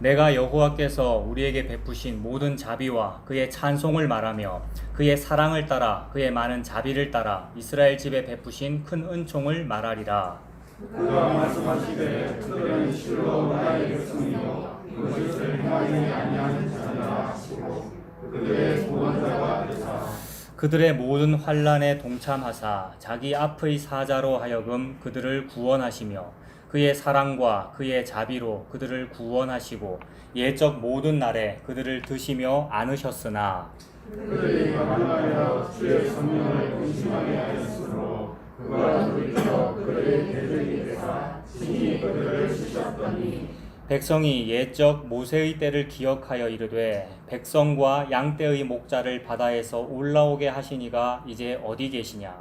내가 여호와께서 우리에게 베푸신 모든 자비와 그의 찬송을 말하며 그의 사랑을 따라 그의 많은 자비를 따라 이스라엘 집에 베푸신 큰 은총을 말하리라. 그가 말씀하시되 그들은 실로 나의 백성이요 그것을 행하지 아니하는 자라 하시고 그들의 구원자가 되사 그들의 모든 환난에 동참하사 자기 앞의 사자로 하여금 그들을 구원하시며 그의 사랑과 그의 자비로 그들을 구원하시고 예적 모든 날에 그들을 드시며 안으셨으나 그들이 만나여 주의 성령을 의심하게 하였으므로 그가 돌이켜 그들의 대적이 되사 친히 그들을 치셨더니 백성이 옛적 모세의 때를 기억하여 이르되 백성과 양떼의 목자를 바다에서 올라오게 하시니가 이제 어디 계시냐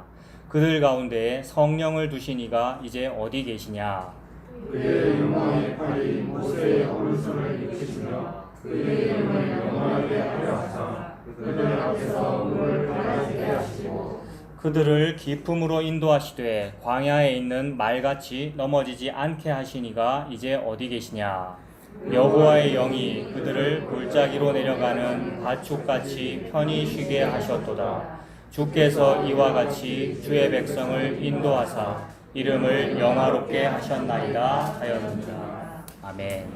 그들 가운데에 성령을 두시니가 이제 어디 계시냐. 그의 영광의 팔이 모세의 오른손을 일으키시며 그의 이름을 영원하게 하려 하사 그들 앞에서 물을 갈라지게 하시고 그들을 기품으로 인도하시되 광야에 있는 말같이 넘어지지 않게 하시니가 이제 어디 계시냐. 여호와의 영이 그들을 골짜기로 내려가는 가축같이 편히 쉬게 하셨도다. 주께서 이와 같이 주의 백성을 인도하사 이름을 영화롭게 하셨나이다 하였느니라. 아멘.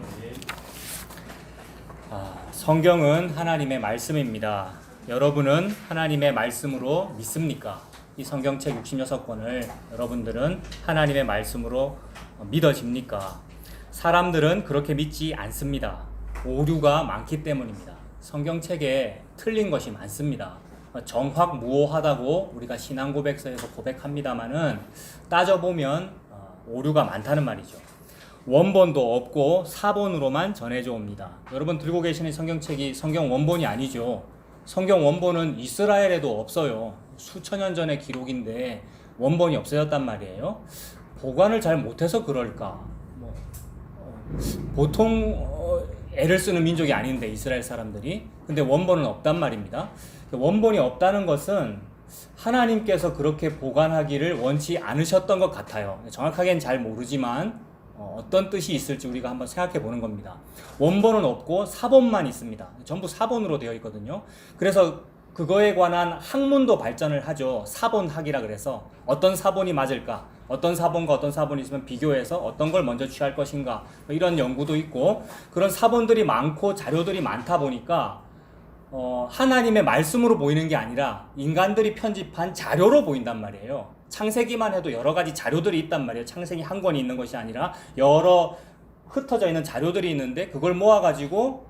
성경은 하나님의 말씀입니다. 여러분은 하나님의 말씀으로 믿습니까? 이 성경책 66권을 여러분들은 하나님의 말씀으로 믿어집니까? 사람들은 그렇게 믿지 않습니다. 오류가 많기 때문입니다. 성경책에 틀린 것이 많습니다. 정확무오하다고 우리가 신앙고백서에서 고백합니다마는 따져보면 오류가 많다는 말이죠. 원본도 없고 사본으로만 전해져 옵니다. 여러분 들고 계시는 성경책이 성경 원본이 아니죠. 성경 원본은 이스라엘에도 없어요. 수천 년 전의 기록인데 원본이 없어졌단 말이에요. 보관을 잘 못해서 그럴까? 보통 애를 쓰는 민족이 아닌데 이스라엘 사람들이. 근데 원본은 없단 말입니다. 원본이 없다는 것은 하나님께서 그렇게 보관하기를 원치 않으셨던 것 같아요. 정확하게는 잘 모르지만 어떤 뜻이 있을지 우리가 한번 생각해 보는 겁니다. 원본은 없고 사본만 있습니다. 전부 사본으로 되어 있거든요. 그래서 그거에 관한 학문도 발전을 하죠. 사본학이라 그래서 어떤 사본이 맞을까? 어떤 사본과 어떤 사본이 있으면 비교해서 어떤 걸 먼저 취할 것인가? 이런 연구도 있고 그런 사본들이 많고 자료들이 많다 보니까 하나님의 말씀으로 보이는 게 아니라 인간들이 편집한 자료로 보인단 말이에요. 창세기만 해도 여러 가지 자료들이 있단 말이에요. 창세기 한 권이 있는 것이 아니라 여러 흩어져 있는 자료들이 있는데 그걸 모아가지고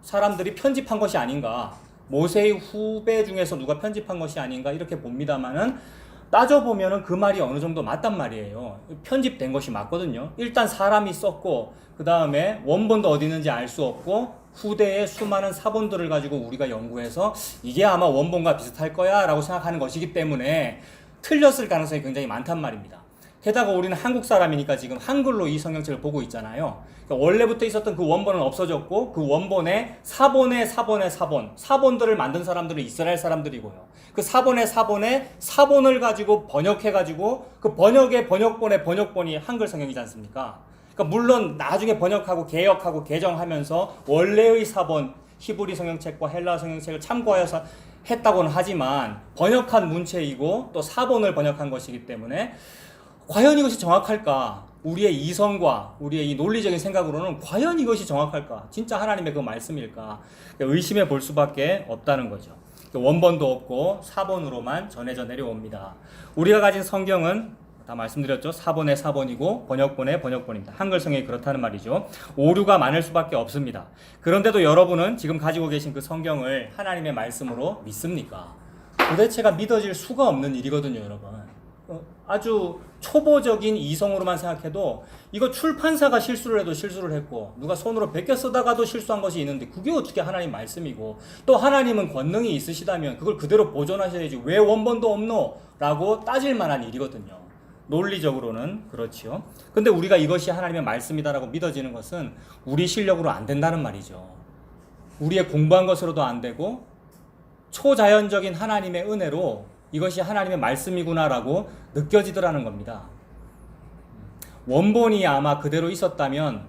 사람들이 편집한 것이 아닌가. 모세의 후배 중에서 누가 편집한 것이 아닌가 이렇게 봅니다만은 따져보면은 그 말이 어느 정도 맞단 말이에요. 편집된 것이 맞거든요. 일단 사람이 썼고 그 다음에 원본도 어디 있는지 알 수 없고 후대의 수많은 사본들을 가지고 우리가 연구해서 이게 아마 원본과 비슷할 거야 라고 생각하는 것이기 때문에 틀렸을 가능성이 굉장히 많단 말입니다. 게다가 우리는 한국 사람이니까 지금 한글로 이 성경책을 보고 있잖아요. 그러니까 원래부터 있었던 그 원본은 없어졌고 그 원본에 사본들을 만든 사람들은 이스라엘 사람들이고요. 그 사본을 가지고 번역해가지고 그 번역의 번역본의 번역본이 한글 성경이지 않습니까? 그러니까 물론 나중에 번역하고 개역하고 개정하면서 원래의 사본 히브리 성경책과 헬라 성경책을 참고하여서 했다고는 하지만 번역한 문체이고 또 사본을 번역한 것이기 때문에 과연 이것이 정확할까? 우리의 이성과 우리의 이 논리적인 생각으로는 과연 이것이 정확할까? 진짜 하나님의 그 말씀일까? 의심해 볼 수밖에 없다는 거죠. 원본도 없고 사본으로만 전해져 내려옵니다. 우리가 가진 성경은 다 말씀드렸죠. 사본의 사본이고 번역본의 번역본입니다. 한글 성경이 그렇다는 말이죠. 오류가 많을 수밖에 없습니다. 그런데도 여러분은 지금 가지고 계신 그 성경을 하나님의 말씀으로 믿습니까? 도대체가 믿어질 수가 없는 일이거든요, 여러분. 아주 초보적인 이성으로만 생각해도 이거 출판사가 실수를 해도 실수를 했고 누가 손으로 베껴 쓰다가도 실수한 것이 있는데 그게 어떻게 하나님 말씀이고 또 하나님은 권능이 있으시다면 그걸 그대로 보존하셔야지 왜 원본도 없노? 라고 따질 만한 일이거든요. 논리적으로는 그렇지요. 근데 우리가 이것이 하나님의 말씀이다라고 믿어지는 것은 우리 실력으로 안 된다는 말이죠. 우리의 공부한 것으로도 안 되고 초자연적인 하나님의 은혜로 이것이 하나님의 말씀이구나라고 느껴지더라는 겁니다. 원본이 아마 그대로 있었다면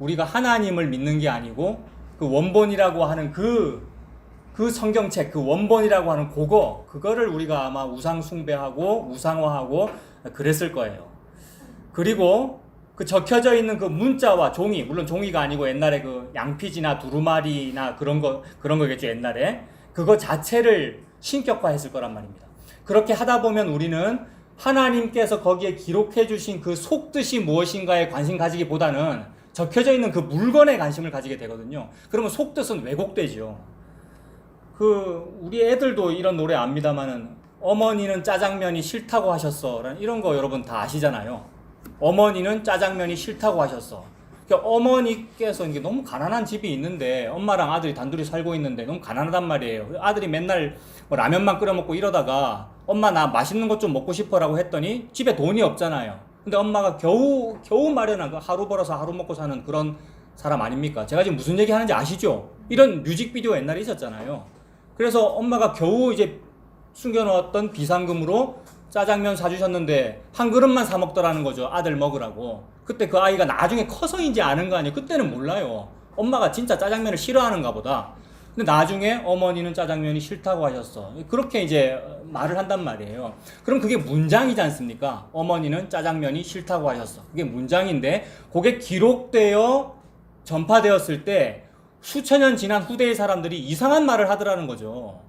우리가 하나님을 믿는 게 아니고 그 원본이라고 하는 그 성경책, 그 원본이라고 하는 그거를 우리가 아마 우상 숭배하고 우상화하고 그랬을 거예요. 그리고 그 적혀져 있는 그 문자와 종이, 물론 종이가 아니고 옛날에 그 양피지나 두루마리나 그런 거겠죠, 옛날에. 그거 자체를 신격화했을 거란 말입니다. 그렇게 하다 보면 우리는 하나님께서 거기에 기록해 주신 그 속뜻이 무엇인가에 관심 가지기보다는 적혀져 있는 그 물건에 관심을 가지게 되거든요. 그러면 속뜻은 왜곡되죠. 우리 애들도 이런 노래 압니다만은 어머니는 짜장면이 싫다고 하셨어. 이런 거 여러분 다 아시잖아요. 어머니는 짜장면이 싫다고 하셨어. 그러니까 어머니께서 이게 너무 가난한 집이 있는데 엄마랑 아들이 단둘이 살고 있는데 너무 가난하단 말이에요. 아들이 맨날 뭐 라면만 끓여 먹고 이러다가 엄마 나 맛있는 것 좀 먹고 싶어라고 했더니 집에 돈이 없잖아요. 근데 엄마가 겨우 마련한 거 하루 벌어서 하루 먹고 사는 그런 사람 아닙니까? 제가 지금 무슨 얘기 하는지 아시죠? 이런 뮤직비디오 옛날에 있었잖아요. 그래서 엄마가 겨우 이제 숨겨놓았던 비상금으로 짜장면 사주셨는데 한 그릇만 사 먹더라는 거죠. 아들 먹으라고. 그때 그 아이가 나중에 커서인지 아는 거 아니에요. 그때는 몰라요. 엄마가 진짜 짜장면을 싫어하는가 보다. 근데 나중에 어머니는 짜장면이 싫다고 하셨어. 그렇게 이제 말을 한단 말이에요. 그럼 그게 문장이지 않습니까? 어머니는 짜장면이 싫다고 하셨어. 그게 문장인데 그게 기록되어 전파되었을 때 수천 년 지난 후대의 사람들이 이상한 말을 하더라는 거죠.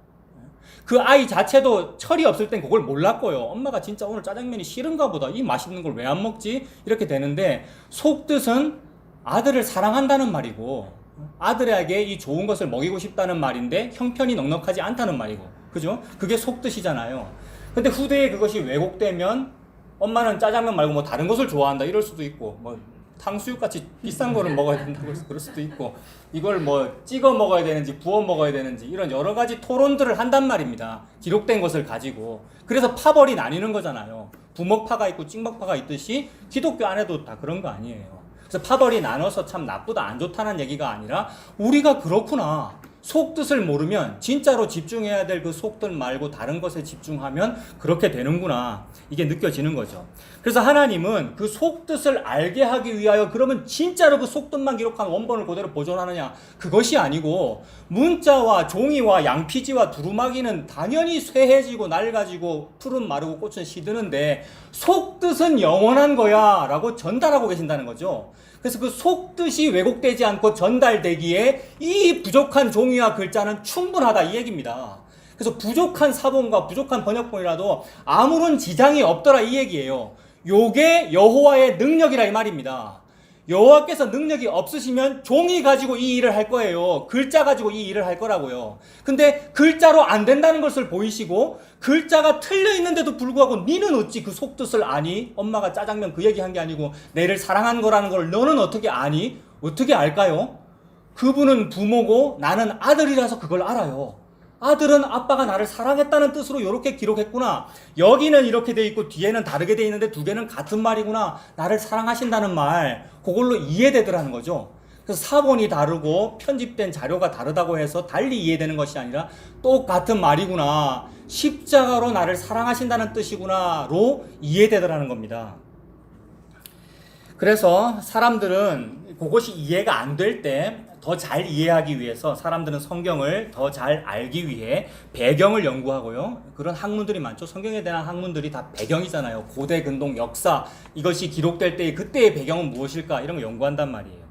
그 아이 자체도 철이 없을 땐 그걸 몰랐고요. 엄마가 진짜 오늘 짜장면이 싫은가 보다. 이 맛있는 걸 왜 안 먹지? 이렇게 되는데 속뜻은 아들을 사랑한다는 말이고 아들에게 이 좋은 것을 먹이고 싶다는 말인데 형편이 넉넉하지 않다는 말이고 그죠? 그게 속뜻이잖아요. 근데 후대에 그것이 왜곡되면 엄마는 짜장면 말고 뭐 다른 것을 좋아한다 이럴 수도 있고 뭐 탕수육같이 비싼 거를 먹어야 된다고 해서 그럴 수도 있고 이걸 뭐 찍어 먹어야 되는지 부어 먹어야 되는지 이런 여러 가지 토론들을 한단 말입니다. 기록된 것을 가지고. 그래서 파벌이 나뉘는 거잖아요. 부먹파가 있고 찍먹파가 있듯이 기독교 안에도 다 그런 거 아니에요. 그래서 파벌이 나눠서 참 나쁘다 안 좋다는 얘기가 아니라 우리가 그렇구나. 속뜻을 모르면 진짜로 집중해야 될 그 속뜻 말고 다른 것에 집중하면 그렇게 되는구나. 이게 느껴지는 거죠. 그래서 하나님은 그 속뜻을 알게 하기 위하여 그러면 진짜로 그 속뜻만 기록한 원본을 그대로 보존하느냐? 그것이 아니고 문자와 종이와 양피지와 두루마기는 당연히 쇠해지고 낡아지고 풀은 마르고 꽃은 시드는데 속뜻은 영원한 거야 라고 전달하고 계신다는 거죠. 그래서 그 속뜻이 왜곡되지 않고 전달되기에 이 부족한 종이와 글자는 충분하다 이 얘기입니다. 그래서 부족한 사본과 부족한 번역본이라도 아무런 지장이 없더라 이 얘기예요. 요게 여호와의 능력이라 이 말입니다. 여호와께서 능력이 없으시면 종이 가지고 이 일을 할 거예요. 글자 가지고 이 일을 할 거라고요. 근데 글자로 안 된다는 것을 보이시고 글자가 틀려 있는데도 불구하고 니는 어찌 그 속뜻을 아니? 엄마가 짜장면 그 얘기한 게 아니고 내를 사랑한 거라는 걸 너는 어떻게 아니? 어떻게 알까요? 그분은 부모고 나는 아들이라서 그걸 알아요. 아들은 아빠가 나를 사랑했다는 뜻으로 이렇게 기록했구나. 여기는 이렇게 돼 있고 뒤에는 다르게 돼 있는데 두 개는 같은 말이구나. 나를 사랑하신다는 말 그걸로 이해되더라는 거죠. 그래서 사본이 다르고 편집된 자료가 다르다고 해서 달리 이해되는 것이 아니라 똑같은 말이구나. 십자가로 나를 사랑하신다는 뜻이구나로 이해되더라는 겁니다. 그래서 사람들은 그것이 이해가 안 될 때 더 잘 이해하기 위해서 사람들은 성경을 더 잘 알기 위해 배경을 연구하고요. 그런 학문들이 많죠. 성경에 대한 학문들이 다 배경이잖아요. 고대 근동 역사 이것이 기록될 때의 그때의 배경은 무엇일까 이런 거 연구한단 말이에요.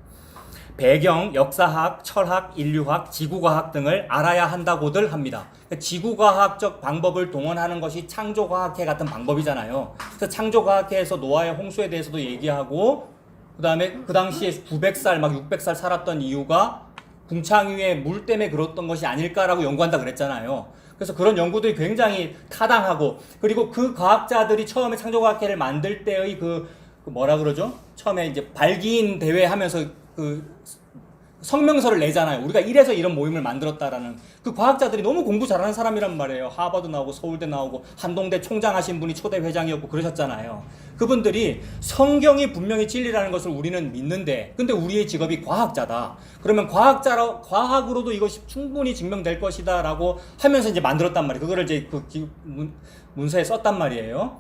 배경, 역사학, 철학, 인류학, 지구과학 등을 알아야 한다고들 합니다. 지구과학적 방법을 동원하는 것이 창조과학회 같은 방법이잖아요. 그래서 창조과학회에서 노아의 홍수에 대해서도 얘기하고 그 다음에 그 당시에 900살 막 600살 살았던 이유가 궁창위의 물 때문에 그랬던 것이 아닐까라고 연구한다 그랬잖아요. 그래서 그런 연구들이 굉장히 타당하고 그리고 그 과학자들이 처음에 창조과학회를 만들 때의 그 뭐라 그러죠? 처음에 이제 발기인 대회 하면서 그 성명서를 내잖아요. 우리가 이래서 이런 모임을 만들었다라는. 그 과학자들이 너무 공부 잘하는 사람이란 말이에요. 하버드 나오고 서울대 나오고 한동대 총장 하신 분이 초대 회장이었고 그러셨잖아요. 그분들이 성경이 분명히 진리라는 것을 우리는 믿는데 근데 우리의 직업이 과학자다. 그러면 과학으로도 이것이 충분히 증명될 것이다 라고 하면서 이제 만들었단 말이에요. 그거를 이제 그 문서에 썼단 말이에요.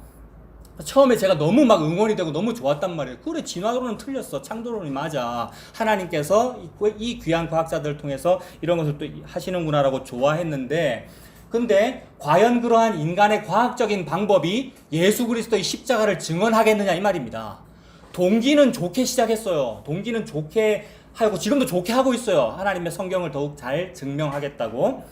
처음에 제가 너무 막 응원이 되고 너무 좋았단 말이에요. 그래, 진화론은 틀렸어. 창조론이 맞아. 하나님께서 이 귀한 과학자들을 통해서 이런 것을 또 하시는구나라고 좋아했는데, 근데 과연 그러한 인간의 과학적인 방법이 예수 그리스도의 십자가를 증언하겠느냐 이 말입니다. 동기는 좋게 시작했어요. 동기는 좋게 하고 지금도 좋게 하고 있어요. 하나님의 성경을 더욱 잘 증명하겠다고.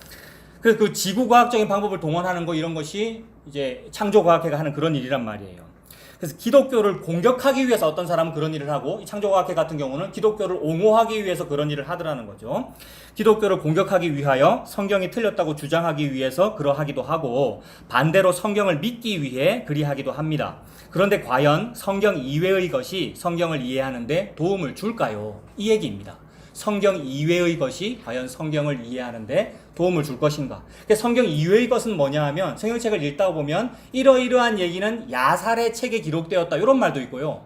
그래서 그 지구과학적인 방법을 동원하는 거, 이런 것이 이제 창조과학회가 하는 그런 일이란 말이에요. 그래서 기독교를 공격하기 위해서 어떤 사람은 그런 일을 하고, 이 창조과학회 같은 경우는 기독교를 옹호하기 위해서 그런 일을 하더라는 거죠. 기독교를 공격하기 위하여 성경이 틀렸다고 주장하기 위해서 그러하기도 하고, 반대로 성경을 믿기 위해 그리하기도 합니다. 그런데 과연 성경 이외의 것이 성경을 이해하는데 도움을 줄까요? 이 얘기입니다. 성경 이외의 것이 과연 성경을 이해하는데 도움을 줄 것인가? 성경 이외의 것은 뭐냐 하면, 성경책을 읽다 보면 이러이러한 얘기는 야살의 책에 기록되었다, 이런 말도 있고요.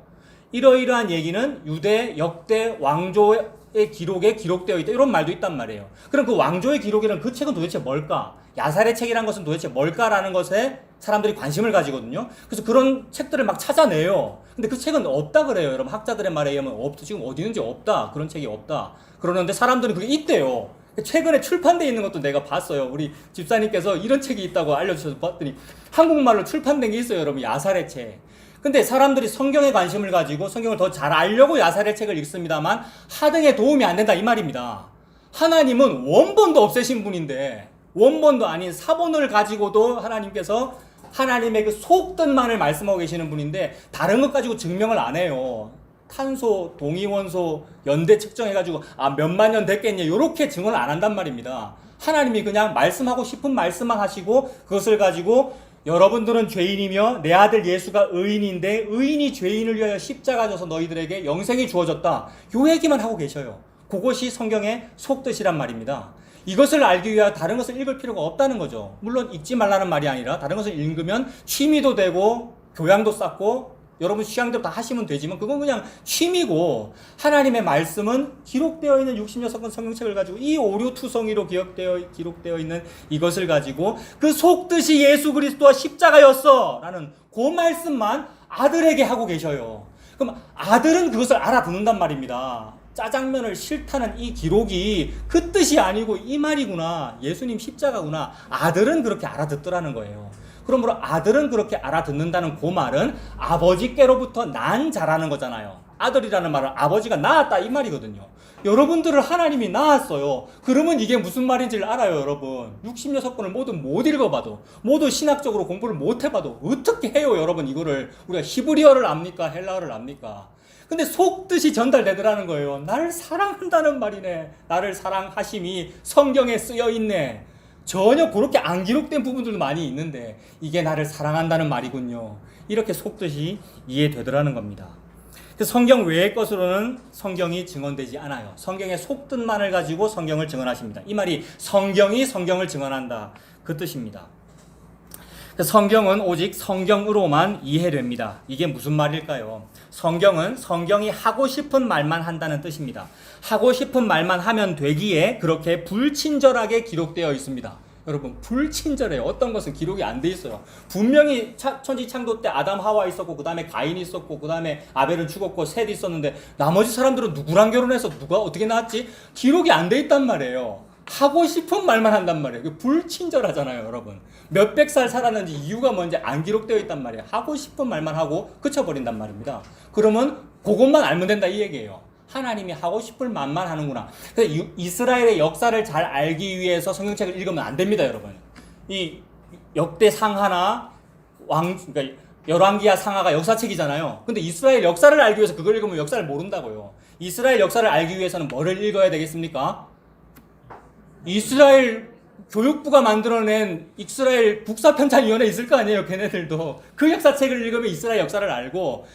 이러이러한 얘기는 유대 역대 왕조의 기록에 기록되어 있다, 이런 말도 있단 말이에요. 그럼 그 왕조의 기록이라는 그 책은 도대체 뭘까? 야살의 책이라는 것은 도대체 뭘까라는 것에 사람들이 관심을 가지거든요. 그래서 그런 책들을 막 찾아내요. 근데 그 책은 없다 그래요. 여러분, 학자들의 말에 의하면 없다. 지금 어디 있는지 없다. 그런 책이 없다. 그러는데 사람들은 그게 있대요. 최근에 출판되어 있는 것도 내가 봤어요. 우리 집사님께서 이런 책이 있다고 알려주셔서 봤더니 한국말로 출판된 게 있어요. 여러분, 야살의 책. 근데 사람들이 성경에 관심을 가지고 성경을 더 잘 알려고 야살의 책을 읽습니다만 하등에 도움이 안 된다 이 말입니다. 하나님은 원본도 없애신 분인데, 원본도 아닌 사본을 가지고도 하나님께서 하나님의 그 속뜻만을 말씀하고 계시는 분인데, 다른 것 가지고 증명을 안 해요. 탄소, 동위원소, 연대 측정해가지고 몇만 년 됐겠냐 이렇게 증언을 안 한단 말입니다. 하나님이 그냥 말씀하고 싶은 말씀만 하시고, 그것을 가지고 여러분들은 죄인이며 내 아들 예수가 의인인데 의인이 죄인을 위하여 십자가 져서 너희들에게 영생이 주어졌다, 요 얘기만 하고 계셔요. 그것이 성경의 속뜻이란 말입니다. 이것을 알기 위하여 다른 것을 읽을 필요가 없다는 거죠. 물론 읽지 말라는 말이 아니라 다른 것을 읽으면 취미도 되고 교양도 쌓고 여러분 취향대로 다 하시면 되지만, 그건 그냥 취미고, 하나님의 말씀은 기록되어 있는 66권 성경책을 가지고 이 오류투성이로 기록되어 있는 이것을 가지고 그 속뜻이 예수 그리스도와 십자가였어 라는 그 말씀만 아들에게 하고 계셔요. 그럼 아들은 그것을 알아듣는단 말입니다. 짜장면을 싫다는 이 기록이 그 뜻이 아니고 이 말이구나, 예수님 십자가구나, 아들은 그렇게 알아듣더라는 거예요. 그러므로 아들은 그렇게 알아듣는다는 그 말은 아버지께로부터 난 자라는 거잖아요. 아들이라는 말은 아버지가 낳았다 이 말이거든요. 여러분들을 하나님이 낳았어요. 그러면 이게 무슨 말인지를 알아요. 여러분, 66권을 모두 못 읽어봐도, 모두 신학적으로 공부를 못 해봐도 어떻게 해요 여러분? 이거를 우리가 히브리어를 압니까? 헬라어를 압니까? 근데 속뜻이 전달되더라는 거예요. 나를 사랑한다는 말이네. 나를 사랑하심이 성경에 쓰여 있네. 전혀 그렇게 안 기록된 부분들도 많이 있는데 이게 나를 사랑한다는 말이군요. 이렇게 속뜻이 이해되더라는 겁니다. 성경 외의 것으로는 성경이 증언되지 않아요. 성경의 속뜻만을 가지고 성경을 증언하십니다. 이 말이 성경이 성경을 증언한다, 그 뜻입니다. 성경은 오직 성경으로만 이해됩니다. 이게 무슨 말일까요? 성경은 성경이 하고 싶은 말만 한다는 뜻입니다. 하고 싶은 말만 하면 되기에 그렇게 불친절하게 기록되어 있습니다. 여러분, 불친절해요. 어떤 것은 기록이 안 돼 있어요. 분명히 천지창조 때 아담 하와 있었고, 그 다음에 가인이 있었고, 그 다음에 아벨은 죽었고, 셋이 있었는데 나머지 사람들은 누구랑 결혼해서 누가 어떻게 낳았지? 기록이 안 돼 있단 말이에요. 하고 싶은 말만 한단 말이에요. 불친절하잖아요, 여러분. 몇백 살 살았는지 이유가 뭔지 안 기록되어 있단 말이에요. 하고 싶은 말만 하고 그쳐버린단 말입니다. 그러면 그것만 알면 된다 이 얘기예요. 하나님이 하고 싶을 말만 하는구나. 그래서 이스라엘의 역사를 잘 알기 위해서 성경책을 읽으면 안 됩니다, 여러분. 이 역대 상하나 그러니까 열왕기야 상하가 역사책이잖아요. 근데 이스라엘 역사를 알기 위해서 그걸 읽으면 역사를 모른다고요. 이스라엘 역사를 알기 위해서는 뭐를 읽어야 되겠습니까? 이스라엘 교육부가 만들어낸 이스라엘 국사편찬위원회 있을 거 아니에요. 걔네들도 그 역사책을 읽으면 이스라엘 역사를 알고,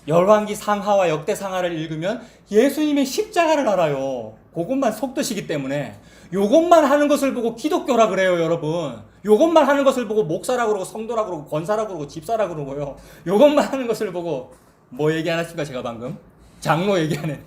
열왕기 상하와 역대 상하를 읽으면 예수님의 십자가를 알아요. 그것만 속뜻이기 때문에 요것만 하는 것을 보고 기독교라 그래요, 여러분. 요것만 하는 것을 보고 목사라 그러고 성도라 그러고 권사라 그러고 집사라 그러고요. 요것만 하는 것을 보고 뭐 얘기 안 하십니까? 제가 방금 장로 얘기하는데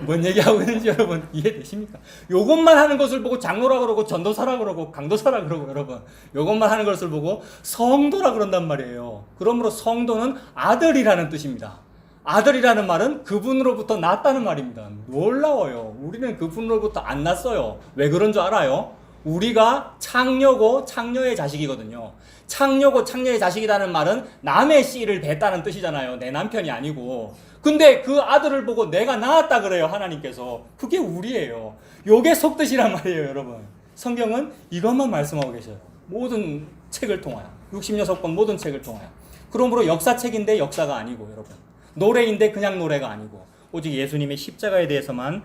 뭔 얘기하고 있는지 여러분 이해되십니까? 요것만 하는 것을 보고 장로라 그러고 전도사라 그러고 강도사라 그러고 여러분 요것만 하는 것을 보고 성도라 그런단 말이에요. 그러므로 성도는 아들이라는 뜻입니다. 아들이라는 말은 그분으로부터 났다는 말입니다. 놀라워요. 우리는 그분으로부터 안 났어요. 왜 그런 줄 알아요? 우리가 창녀고 창녀의 자식이거든요. 창녀고 창녀의 자식이라는 말은 남의 씨를 뱉다는 뜻이잖아요. 내 남편이 아니고. 근데 그 아들을 보고 내가 낳았다 그래요. 하나님께서. 그게 우리예요. 요게 속뜻이란 말이에요. 여러분. 성경은 이것만 말씀하고 계셔요. 모든 책을 통하여. 66권 모든 책을 통하여. 그러므로 역사책인데 역사가 아니고 여러분. 노래인데 그냥 노래가 아니고 오직 예수님의 십자가에 대해서만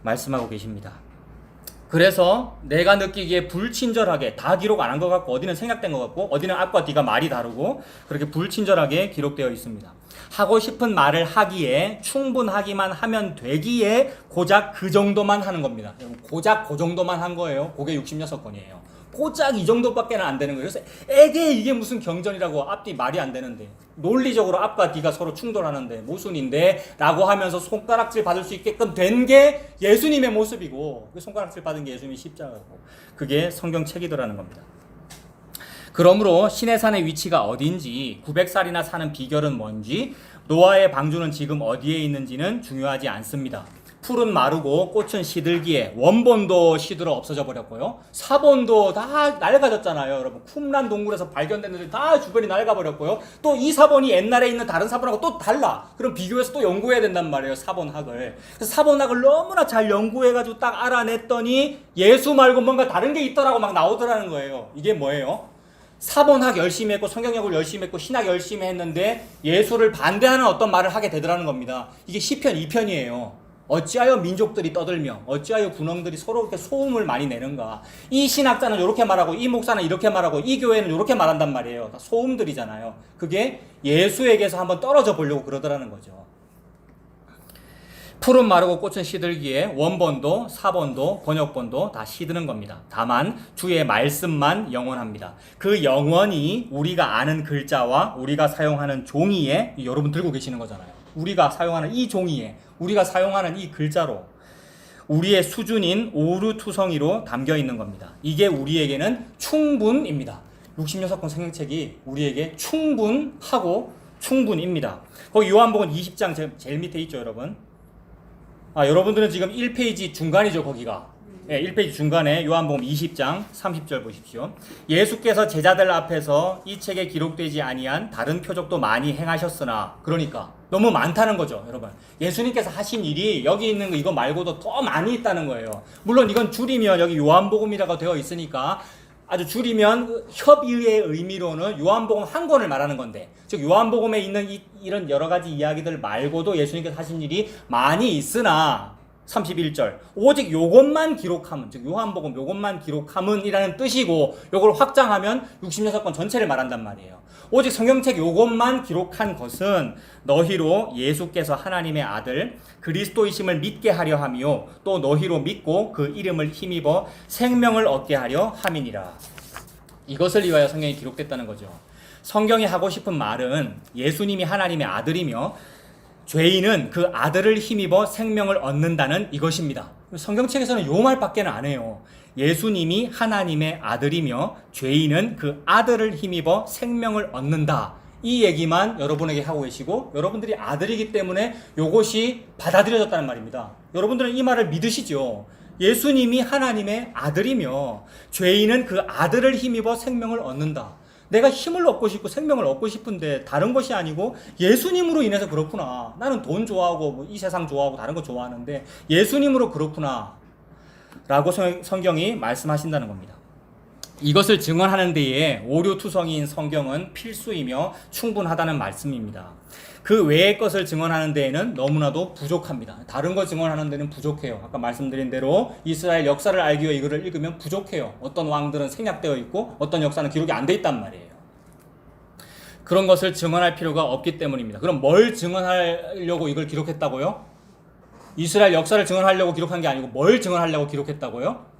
말씀하고 계십니다. 그래서 내가 느끼기에 불친절하게 다 기록 안 한 것 같고 어디는 생략된 것 같고 어디는 앞과 뒤가 말이 다르고 그렇게 불친절하게 기록되어 있습니다. 하고 싶은 말을 하기에 충분하기만 하면 되기에 고작 그 정도만 하는 겁니다. 고작 그 정도만 한 거예요. 그게 66건이에요. 고작 이 정도밖에 안 되는 거예요. 그래서 에게 이게 무슨 경전이라고 앞뒤 말이 안 되는데 논리적으로 앞과 뒤가 서로 충돌하는데 모순인데 라고 하면서 손가락질 받을 수 있게끔 된 게 예수님의 모습이고 그 손가락질 받은 게 예수님의 십자가고 그게 성경책이더라는 겁니다. 그러므로 신의 산의 위치가 어딘지 900살이나 사는 비결은 뭔지 노아의 방주는 지금 어디에 있는지는 중요하지 않습니다. 풀은 마르고 꽃은 시들기에 원본도 시들어 없어져 버렸고요. 사본도 다 낡아졌잖아요. 여러분 쿰란 동굴에서 발견됐는데 다 주변이 낡아버렸고요. 또 이 사본이 옛날에 있는 다른 사본하고 또 달라. 그럼 비교해서 또 연구해야 된단 말이에요. 사본학을. 그래서 사본학을 너무나 잘 연구해가지고 딱 알아냈더니 예수 말고 뭔가 다른 게 있더라고 막 나오더라는 거예요. 이게 뭐예요? 사본학 열심히 했고 성경역을 열심히 했고 신학 열심히 했는데 예수를 반대하는 어떤 말을 하게 되더라는 겁니다. 이게 시편 2편이에요. 어찌하여 민족들이 떠들며 어찌하여 군왕들이 서로 이렇게 소음을 많이 내는가. 이 신학자는 이렇게 말하고 이 목사는 이렇게 말하고 이 교회는 이렇게 말한단 말이에요. 다 소음들이잖아요. 그게 예수에게서 한번 떨어져 보려고 그러더라는 거죠. 풀은 마르고 꽃은 시들기에 원본도 사본도 번역본도 다 시드는 겁니다. 다만 주의 말씀만 영원합니다. 그 영원이 우리가 아는 글자와 우리가 사용하는 종이에 여러분 들고 계시는 거잖아요. 우리가 사용하는 이 종이에 우리가 사용하는 이 글자로 우리의 수준인 오류투성이로 담겨 있는 겁니다. 이게 우리에게는 충분입니다. 66권 성경책이 우리에게 충분하고 충분입니다. 거기 요한복음 20장 제일 밑에 있죠, 여러분. 여러분들은 지금 1페이지 중간이죠, 거기가. 네, 1페이지 중간에 요한복음 20장 30절 보십시오. 예수께서 제자들 앞에서 이 책에 기록되지 아니한 다른 표적도 많이 행하셨으나 그러니까 너무 많다는 거죠, 여러분. 예수님께서 하신 일이 여기 있는 거 이거 말고도 더 많이 있다는 거예요. 물론 이건 줄이면 여기 요한복음이라고 되어 있으니까 아주 줄이면 협의의 의미로는 요한복음 한 권을 말하는 건데 즉 요한복음에 있는 이런 여러 가지 이야기들 말고도 예수님께서 하신 일이 많이 있으나 31절 오직 요것만 기록하면 즉 요한복음 요것만 기록하면 이라는 뜻이고 요걸 확장하면 66권 전체를 말한단 말이에요. 오직 성경책 요것만 기록한 것은 너희로 예수께서 하나님의 아들 그리스도이심을 믿게 하려 하며 또 너희로 믿고 그 이름을 힘입어 생명을 얻게 하려 함이니라. 이것을 위하여 성경이 기록됐다는 거죠. 성경이 하고 싶은 말은 예수님이 하나님의 아들이며 죄인은 그 아들을 힘입어 생명을 얻는다는 이것입니다. 성경책에서는 요 말밖에 안 해요. 예수님이 하나님의 아들이며 죄인은 그 아들을 힘입어 생명을 얻는다. 이 얘기만 여러분에게 하고 계시고 여러분들이 아들이기 때문에 요것이 받아들여졌다는 말입니다. 여러분들은 이 말을 믿으시죠? 예수님이 하나님의 아들이며 죄인은 그 아들을 힘입어 생명을 얻는다. 내가 힘을 얻고 싶고 생명을 얻고 싶은데 다른 것이 아니고 예수님으로 인해서 그렇구나. 나는 돈 좋아하고 이 세상 좋아하고 다른 거 좋아하는데 예수님으로 그렇구나 라고 성경이 말씀하신다는 겁니다. 이것을 증언하는 데에 오류투성이인 성경은 필수이며 충분하다는 말씀입니다. 그 외의 것을 증언하는 데에는 너무나도 부족합니다. 다른 거 증언하는 데는 부족해요. 아까 말씀드린 대로 이스라엘 역사를 알기 위해 이거를 읽으면 부족해요. 어떤 왕들은 생략되어 있고 어떤 역사는 기록이 안 돼 있단 말이에요. 그런 것을 증언할 필요가 없기 때문입니다. 그럼 뭘 증언하려고 이걸 기록했다고요? 이스라엘 역사를 증언하려고 기록한 게 아니고 뭘 증언하려고 기록했다고요?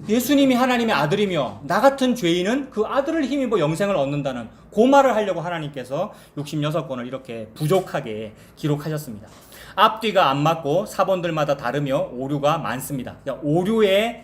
예수님이 하나님의 아들이며 나 같은 죄인은 그 아들을 힘입어 영생을 얻는다는 그 말을 하려고 하나님께서 66권을 이렇게 부족하게 기록하셨습니다. 앞뒤가 안 맞고 사본들마다 다르며 오류가 많습니다. 오류의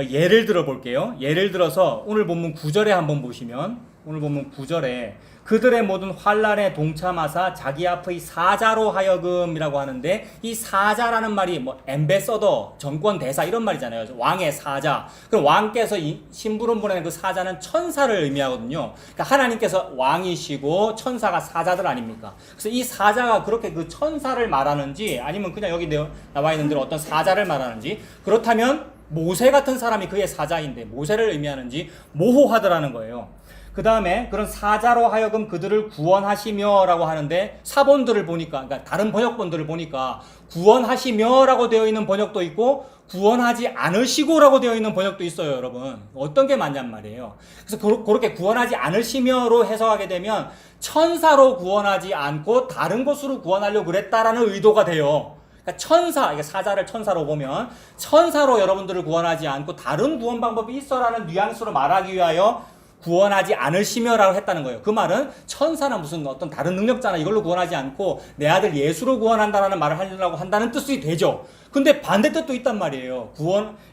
예를 들어 볼게요. 예를 들어서 오늘 본문 9절에 한번 보시면, 오늘 본문 9절에 그들의 모든 환난에 동참하사 자기 앞의 사자로 하여금이라고 하는데, 이 사자라는 말이 뭐 엠베서더, 정권 대사 이런 말이잖아요. 왕의 사자. 그럼 왕께서 이 심부름 보내는 그 사자는 천사를 의미하거든요. 그러니까 하나님께서 왕이시고 천사가 사자들 아닙니까? 그래서 이 사자가 그렇게 그 천사를 말하는지, 아니면 그냥 여기 나와 있는 대로 어떤 사자를 말하는지, 그렇다면 모세 같은 사람이 그의 사자인데 모세를 의미하는지 모호하더라는 거예요. 그 다음에 그런 사자로 하여금 그들을 구원하시며 라고 하는데, 사본들을 보니까, 그러니까 다른 번역본들을 보니까 구원하시며 라고 되어 있는 번역도 있고 구원하지 않으시고 라고 되어 있는 번역도 있어요. 여러분, 어떤 게 맞냔 말이에요. 그래서 그렇게 구원하지 않으시며로 해석하게 되면 천사로 구원하지 않고 다른 곳으로 구원하려고 그랬다라는 의도가 돼요. 그러니까 천사, 이게 사자를 천사로 보면 천사로 여러분들을 구원하지 않고 다른 구원 방법이 있어라는 뉘앙스로 말하기 위하여 구원하지 않으시며라고 했다는 거예요. 그 말은 천사나 무슨 어떤 다른 능력자나 이걸로 구원하지 않고 내 아들 예수로 구원한다라는 말을 하려고 한다는 뜻이 되죠. 근데 반대 뜻도 있단 말이에요.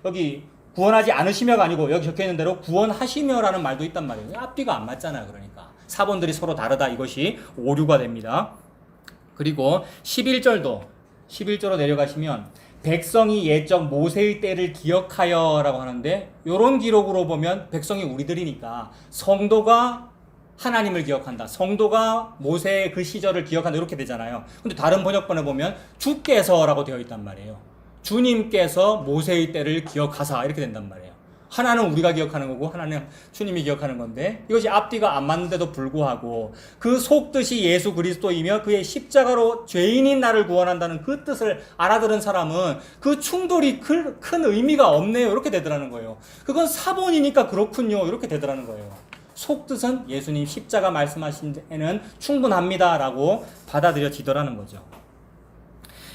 여기 구원하지 않으시며가 아니고 여기 적혀 있는 대로 구원하시며라는 말도 있단 말이에요. 앞뒤가 안 맞잖아요. 그러니까 사본들이 서로 다르다, 이것이 오류가 됩니다. 그리고 11절로 내려가시면 백성이 옛적 모세의 때를 기억하여 라고 하는데, 이런 기록으로 보면 백성이 우리들이니까 성도가 하나님을 기억한다, 성도가 모세의 그 시절을 기억한다, 이렇게 되잖아요. 근데 다른 번역본에 보면 주께서 라고 되어 있단 말이에요. 주님께서 모세의 때를 기억하사, 이렇게 된단 말이에요. 하나는 우리가 기억하는 거고 하나는 주님이 기억하는 건데, 이것이 앞뒤가 안 맞는데도 불구하고 그 속뜻이 예수 그리스도이며 그의 십자가로 죄인인 나를 구원한다는 그 뜻을 알아들은 사람은 그 충돌이 큰 의미가 없네요, 이렇게 되더라는 거예요. 그건 사본이니까 그렇군요, 이렇게 되더라는 거예요. 속뜻은 예수님 십자가 말씀하신 데는 충분합니다 라고 받아들여지더라는 거죠.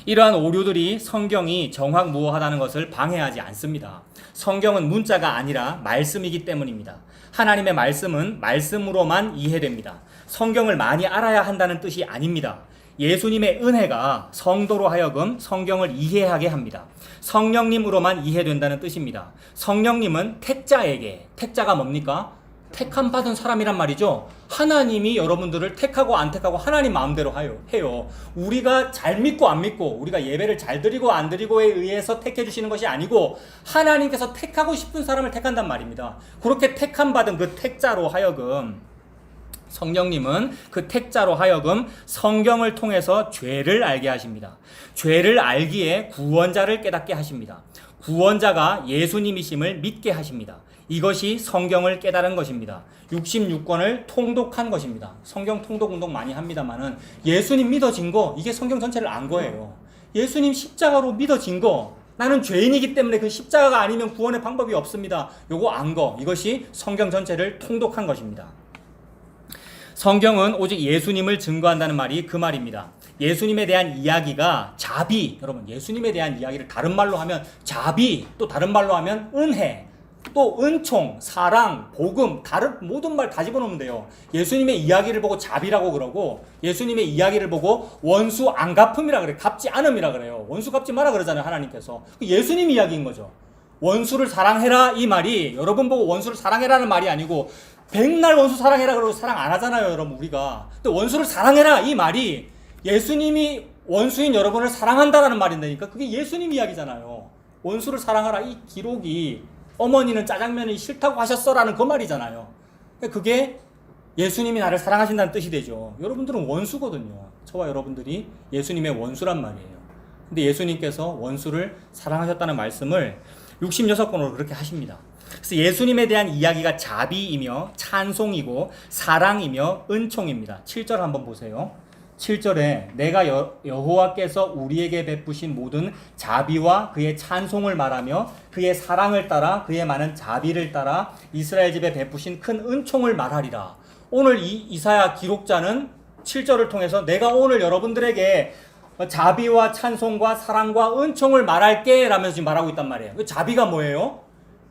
이러한 오류들이 성경이 정확무어하다는 것을 방해하지 않습니다. 성경은 문자가 아니라 말씀이기 때문입니다. 하나님의 말씀은 말씀으로만 이해됩니다. 성경을 많이 알아야 한다는 뜻이 아닙니다. 예수님의 은혜가 성도로 하여금 성경을 이해하게 합니다. 성령님으로만 이해된다는 뜻입니다. 성령님은 택자에게, 택자가 뭡니까? 택함 받은 사람이란 말이죠. 하나님이 여러분들을 택하고 안 택하고 하나님 마음대로 해요. 우리가 잘 믿고 안 믿고, 우리가 예배를 잘 드리고 안 드리고에 의해서 택해 주시는 것이 아니고 하나님께서 택하고 싶은 사람을 택한단 말입니다. 그렇게 택함 받은 그 택자로 하여금, 성령님은 그 택자로 하여금 성경을 통해서 죄를 알게 하십니다. 죄를 알기에 구원자를 깨닫게 하십니다. 구원자가 예수님이심을 믿게 하십니다. 이것이 성경을 깨달은 것입니다. 66권을 통독한 것입니다. 성경 통독 운동 많이 합니다만은 예수님 믿어진 거, 이게 성경 전체를 안 거예요. 예수님 십자가로 믿어진 거, 나는 죄인이기 때문에 그 십자가가 아니면 구원의 방법이 없습니다, 요거 안 거, 이것이 성경 전체를 통독한 것입니다. 성경은 오직 예수님을 증거한다는 말이 그 말입니다. 예수님에 대한 이야기가 자비, 여러분 예수님에 대한 이야기를 다른 말로 하면 자비, 또 다른 말로 하면 은혜, 또 은총, 사랑, 복음, 다른 모든 말 다 집어넣으면 돼요. 예수님의 이야기를 보고 자비라고 그러고, 예수님의 이야기를 보고 원수 안 갚음이라 그래, 갚지 않음이라 그래요. 원수 갚지 마라 그러잖아요, 하나님께서. 예수님 이야기인 거죠. 원수를 사랑해라, 이 말이 여러분 보고 원수를 사랑해라는 말이 아니고 백날 원수 사랑해라 그러고 사랑 안 하잖아요, 여러분 우리가. 근데 원수를 사랑해라, 이 말이 예수님이 원수인 여러분을 사랑한다라는 말인데니까 그게 예수님 이야기잖아요. 원수를 사랑하라, 이 기록이 어머니는 짜장면이 싫다고 하셨어라는 그 말이잖아요. 그게 예수님이 나를 사랑하신다는 뜻이 되죠. 여러분들은 원수거든요. 저와 여러분들이 예수님의 원수란 말이에요. 근데 예수님께서 원수를 사랑하셨다는 말씀을 66권으로 그렇게 하십니다. 그래서 예수님에 대한 이야기가 자비이며 찬송이고 사랑이며 은총입니다. 7절 한번 보세요. 7절에 내가 여호와께서 우리에게 베푸신 모든 자비와 그의 찬송을 말하며 그의 사랑을 따라 그의 많은 자비를 따라 이스라엘 집에 베푸신 큰 은총을 말하리라. 오늘 이 이사야 기록자는 7절을 통해서 내가 오늘 여러분들에게 자비와 찬송과 사랑과 은총을 말할게 라면서 지금 말하고 있단 말이에요. 그 자비가 뭐예요?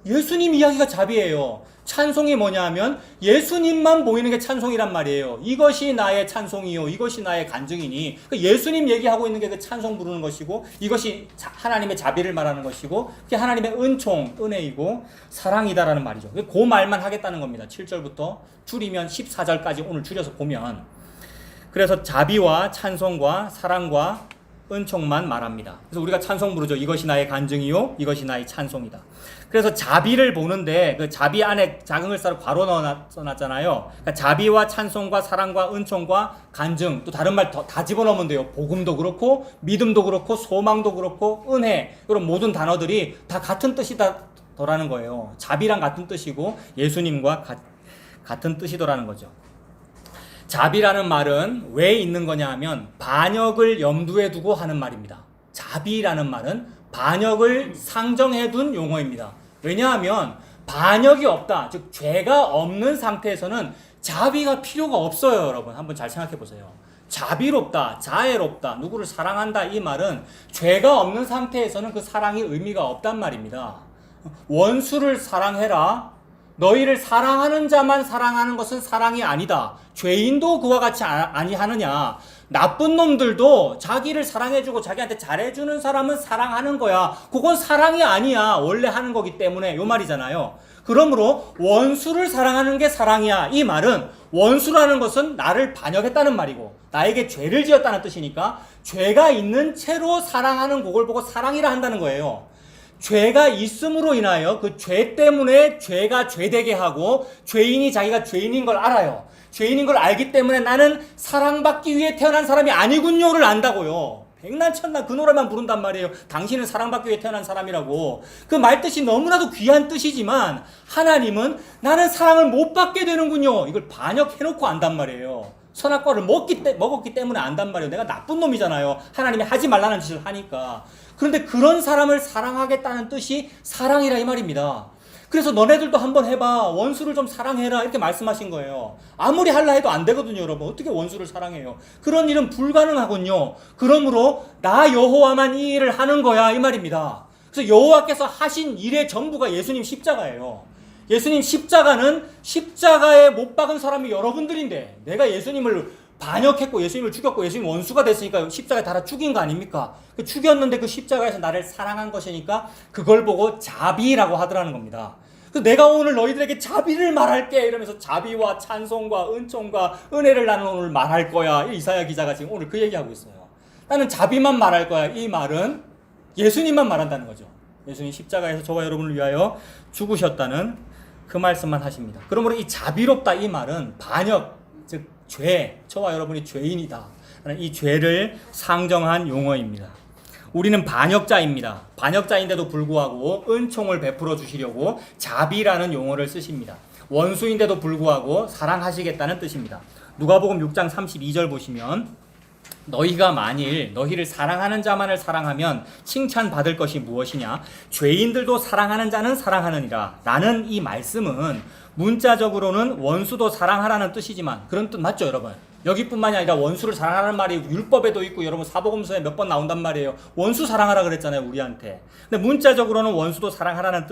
예수님 이야기가 자비예요. 찬송이 뭐냐 하면 예수님만 보이는 게 찬송이란 말이에요. 이것이 나의 찬송이요, 이것이 나의 간증이니. 예수님 얘기하고 있는 게 그 찬송 부르는 것이고, 이것이 하나님의 자비를 말하는 것이고, 그게 하나님의 은총, 은혜이고 사랑이다라는 말이죠. 그 말만 하겠다는 겁니다. 7절부터 줄이면 14절까지 오늘 줄여서 보면, 그래서 자비와 찬송과 사랑과 은총만 말합니다. 그래서 우리가 찬송 부르죠. 이것이 나의 간증이요, 이것이 나의 찬송이다. 그래서 자비를 보는데 그 자비 안에 작은 글자로 괄호 써놨잖아요. 그러니까 자비와 찬송과 사랑과 은총과 간증, 또 다른 말 다 집어넣으면 돼요. 복음도 그렇고 믿음도 그렇고 소망도 그렇고 은혜, 이런 모든 단어들이 다 같은 뜻이다더라는 거예요. 자비랑 같은 뜻이고 예수님과 같은 뜻이더라는 거죠. 자비라는 말은 왜 있는 거냐 하면 반역을 염두에 두고 하는 말입니다. 자비라는 말은 반역을 상정해 둔 용어입니다. 왜냐하면 반역이 없다, 즉 죄가 없는 상태에서는 자비가 필요가 없어요. 여러분 한번 잘 생각해 보세요. 자비롭다, 자애롭다, 누구를 사랑한다, 이 말은 죄가 없는 상태에서는 그 사랑이 의미가 없단 말입니다. 원수를 사랑해라, 너희를 사랑하는 자만 사랑하는 것은 사랑이 아니다. 죄인도 그와 같이 아니하느냐. 나쁜 놈들도 자기를 사랑해주고 자기한테 잘해주는 사람은 사랑하는 거야. 그건 사랑이 아니야. 원래 하는 거기 때문에, 요 말이잖아요. 그러므로 원수를 사랑하는 게 사랑이야. 이 말은 원수라는 것은 나를 반역했다는 말이고 나에게 죄를 지었다는 뜻이니까 죄가 있는 채로 사랑하는 그걸 보고 사랑이라 한다는 거예요. 죄가 있음으로 인하여 그 죄 때문에 죄가 죄되게 하고 죄인이 자기가 죄인인 걸 알아요. 죄인인 걸 알기 때문에 나는 사랑받기 위해 태어난 사람이 아니군요를 안다고요. 백난천난 그 노래만 부른단 말이에요. 당신은 사랑받기 위해 태어난 사람이라고. 그 말뜻이 너무나도 귀한 뜻이지만 하나님은 나는 사랑을 못 받게 되는군요, 이걸 반역해놓고 안단 말이에요. 선악과를 먹었기 때문에 안단 말이에요. 내가 나쁜 놈이잖아요. 하나님이 하지 말라는 짓을 하니까. 그런데 그런 사람을 사랑하겠다는 뜻이 사랑이라 이 말입니다. 그래서 너네들도 한번 해봐. 원수를 좀 사랑해라. 이렇게 말씀하신 거예요. 아무리 할라 해도 안 되거든요, 여러분. 어떻게 원수를 사랑해요? 그런 일은 불가능하군요. 그러므로 나 여호와만 이 일을 하는 거야, 이 말입니다. 그래서 여호와께서 하신 일의 전부가 예수님 십자가예요. 예수님 십자가는 십자가에 못 박은 사람이 여러분들인데 내가 예수님을 반역했고 예수님을 죽였고 예수님 원수가 됐으니까 십자가에 달아 죽인 거 아닙니까? 죽였는데 그 십자가에서 나를 사랑한 것이니까 그걸 보고 자비라고 하더라는 겁니다. 그래서 내가 오늘 너희들에게 자비를 말할게 이러면서 자비와 찬송과 은총과 은혜를 나는 오늘 말할 거야. 이사야 기자가 지금 오늘 그 얘기하고 있어요. 나는 자비만 말할 거야. 이 말은 예수님만 말한다는 거죠. 예수님 십자가에서 저와 여러분을 위하여 죽으셨다는 그 말씀만 하십니다. 그러므로 이 자비롭다 이 말은 반역, 즉 죄, 저와 여러분이 죄인이다, 이 죄를 상정한 용어입니다. 우리는 반역자입니다. 반역자인데도 불구하고 은총을 베풀어 주시려고 자비라는 용어를 쓰십니다. 원수인데도 불구하고 사랑하시겠다는 뜻입니다. 누가복음 6장 32절 보시면 너희가 만일 너희를 사랑하는 자만을 사랑하면 칭찬받을 것이 무엇이냐? 죄인들도 사랑하는 자는 사랑하느니라. 라는 이 말씀은 문자적으로는 원수도 사랑하라는 뜻이지만 그런 뜻 맞죠, 여러분? 여기뿐만이 아니라 원수를 사랑하라는 말이 율법에도 있고 여러분 사복음서에 몇 번 나온단 말이에요. 원수 사랑하라 그랬잖아요, 우리한테. 근데 문자적으로는 원수도 사랑하라는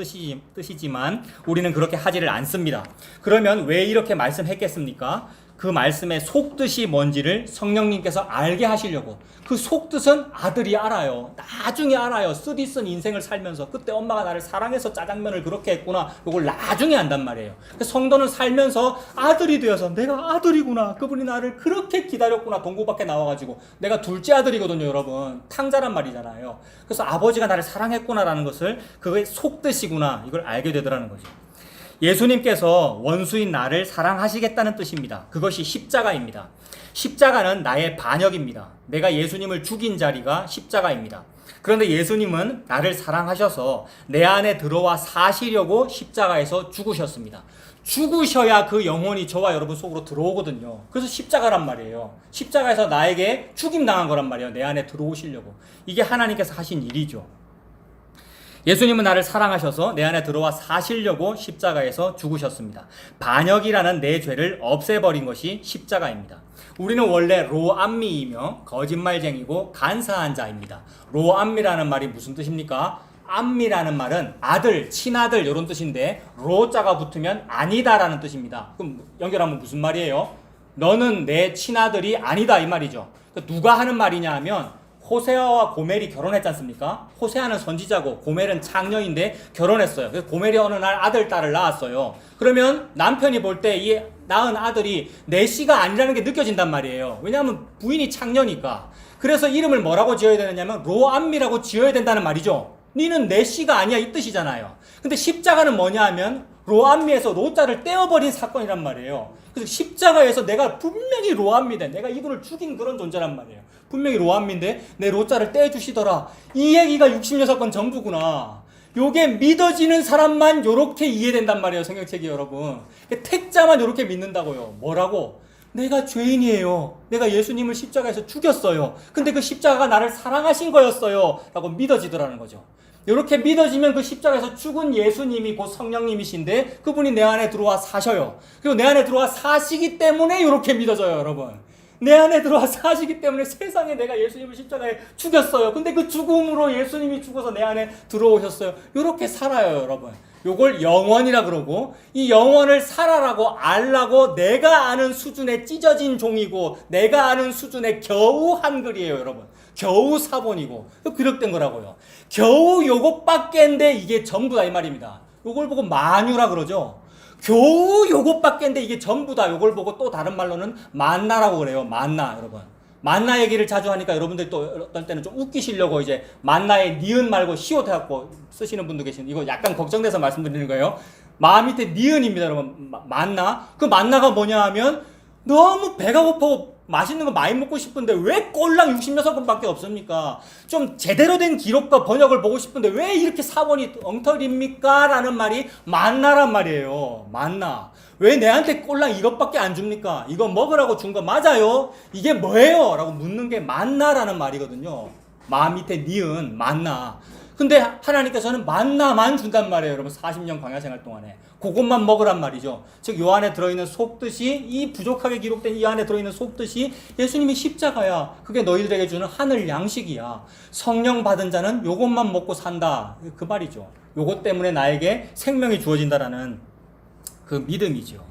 뜻이지만 우리는 그렇게 하지를 않습니다. 그러면 왜 이렇게 말씀했겠습니까? 그 말씀의 속뜻이 뭔지를 성령님께서 알게 하시려고. 그 속뜻은 아들이 알아요. 나중에 알아요. 쓰디쓴 인생을 살면서 그때 엄마가 나를 사랑해서 짜장면을 그렇게 했구나, 이걸 나중에 안단 말이에요. 성도는 살면서 아들이 되어서 내가 아들이구나, 그분이 나를 그렇게 기다렸구나, 동구 밖에 나와가지고 내가 둘째 아들이거든요, 여러분. 탕자란 말이잖아요. 그래서 아버지가 나를 사랑했구나라는 것을, 그게 속뜻이구나, 이걸 알게 되더라는 거죠. 예수님께서 원수인 나를 사랑하시겠다는 뜻입니다. 그것이 십자가입니다. 십자가는 나의 반역입니다. 내가 예수님을 죽인 자리가 십자가입니다. 그런데 예수님은 나를 사랑하셔서 내 안에 들어와 사시려고 십자가에서 죽으셨습니다. 죽으셔야 그 영혼이 저와 여러분 속으로 들어오거든요. 그래서 십자가란 말이에요. 십자가에서 나에게 죽임당한 거란 말이에요. 내 안에 들어오시려고. 이게 하나님께서 하신 일이죠. 예수님은 나를 사랑하셔서 내 안에 들어와 사시려고 십자가에서 죽으셨습니다. 반역이라는 내 죄를 없애버린 것이 십자가입니다. 우리는 원래 로암미이며 거짓말쟁이고 간사한 자입니다. 로암미라는 말이 무슨 뜻입니까? 암미라는 말은 아들, 친아들 이런 뜻인데 로자가 붙으면 아니다라는 뜻입니다. 그럼 연결하면 무슨 말이에요? 너는 내 친아들이 아니다 이 말이죠. 누가 하는 말이냐 하면 호세아와 고멜이 결혼했지 않습니까? 호세아는 선지자고 고멜은 창녀인데 결혼했어요. 그래서 고멜이 어느 날 아들, 딸을 낳았어요. 그러면 남편이 볼 때 이 낳은 아들이 내 씨가 아니라는 게 느껴진단 말이에요. 왜냐하면 부인이 창녀니까. 그래서 이름을 뭐라고 지어야 되느냐면 로암미라고 지어야 된다는 말이죠. 니는 내 씨가 아니야 이 뜻이잖아요. 근데 십자가는 뭐냐 하면 로암미에서 로자를 떼어버린 사건이란 말이에요. 그래서 십자가에서 내가 분명히 로암미인데 내가 이분을 죽인 그런 존재란 말이에요. 분명히 로암미인데 내 로자를 떼주시더라. 이 얘기가 66건 전부구나. 요게 믿어지는 사람만 요렇게 이해된단 말이에요. 성경책이 여러분. 택자만 요렇게 믿는다고요. 뭐라고? 내가 죄인이에요. 내가 예수님을 십자가에서 죽였어요. 근데 그 십자가가 나를 사랑하신 거였어요. 라고 믿어지더라는 거죠. 이렇게 믿어지면 그 십자가에서 죽은 예수님이 곧 성령님이신데 그분이 내 안에 들어와 사셔요. 그리고 내 안에 들어와 사시기 때문에 이렇게 믿어져요, 여러분. 내 안에 들어와 사시기 때문에 세상에 내가 예수님을 십자가에 죽였어요. 근데 그 죽음으로 예수님이 죽어서 내 안에 들어오셨어요. 이렇게 살아요, 여러분. 요걸 영원이라 그러고 이 영원을 살아라고 알라고 내가 아는 수준의 찢어진 종이고 내가 아는 수준의 겨우 한글이에요, 여러분. 겨우 사본이고 기록된 거라고요. 겨우 요것밖에인데 이게 전부다 이 말입니다. 요걸 보고 만유라 그러죠. 겨우 요것밖에인데 이게 전부다. 요걸 보고 또 다른 말로는 만나라고 그래요. 만나, 여러분. 만나 얘기를 자주 하니까 여러분들이 또 어떤 때는 좀 웃기시려고 이제 만나에 니은 말고 시옷 해갖고 쓰시는 분도 계시는데 이거 약간 걱정돼서 말씀드리는 거예요. 마 밑에 니은입니다, 여러분. 만나. 그 만나가 뭐냐 하면 너무 배가 고파고 맛있는 거 많이 먹고 싶은데 왜 꼴랑 66번밖에 없습니까? 좀 제대로 된 기록과 번역을 보고 싶은데 왜 이렇게 사본이 엉터리입니까? 라는 말이 만나란 말이에요. 만나. 왜 내한테 꼴랑 이것밖에 안 줍니까? 이거 먹으라고 준 거 맞아요? 이게 뭐예요? 라고 묻는 게 만나라는 말이거든요. 마 밑에 니은 만나. 근데 하나님께서는 만나만 준단 말이에요, 여러분. 40년 광야 생활 동안에 그것만 먹으란 말이죠. 즉 요 안에 들어있는 속뜻이 이 부족하게 기록된 이 안에 들어있는 속뜻이 예수님이 십자가야. 그게 너희들에게 주는 하늘 양식이야. 성령 받은 자는 요것만 먹고 산다. 그 말이죠. 요것 때문에 나에게 생명이 주어진다라는 그 믿음이죠.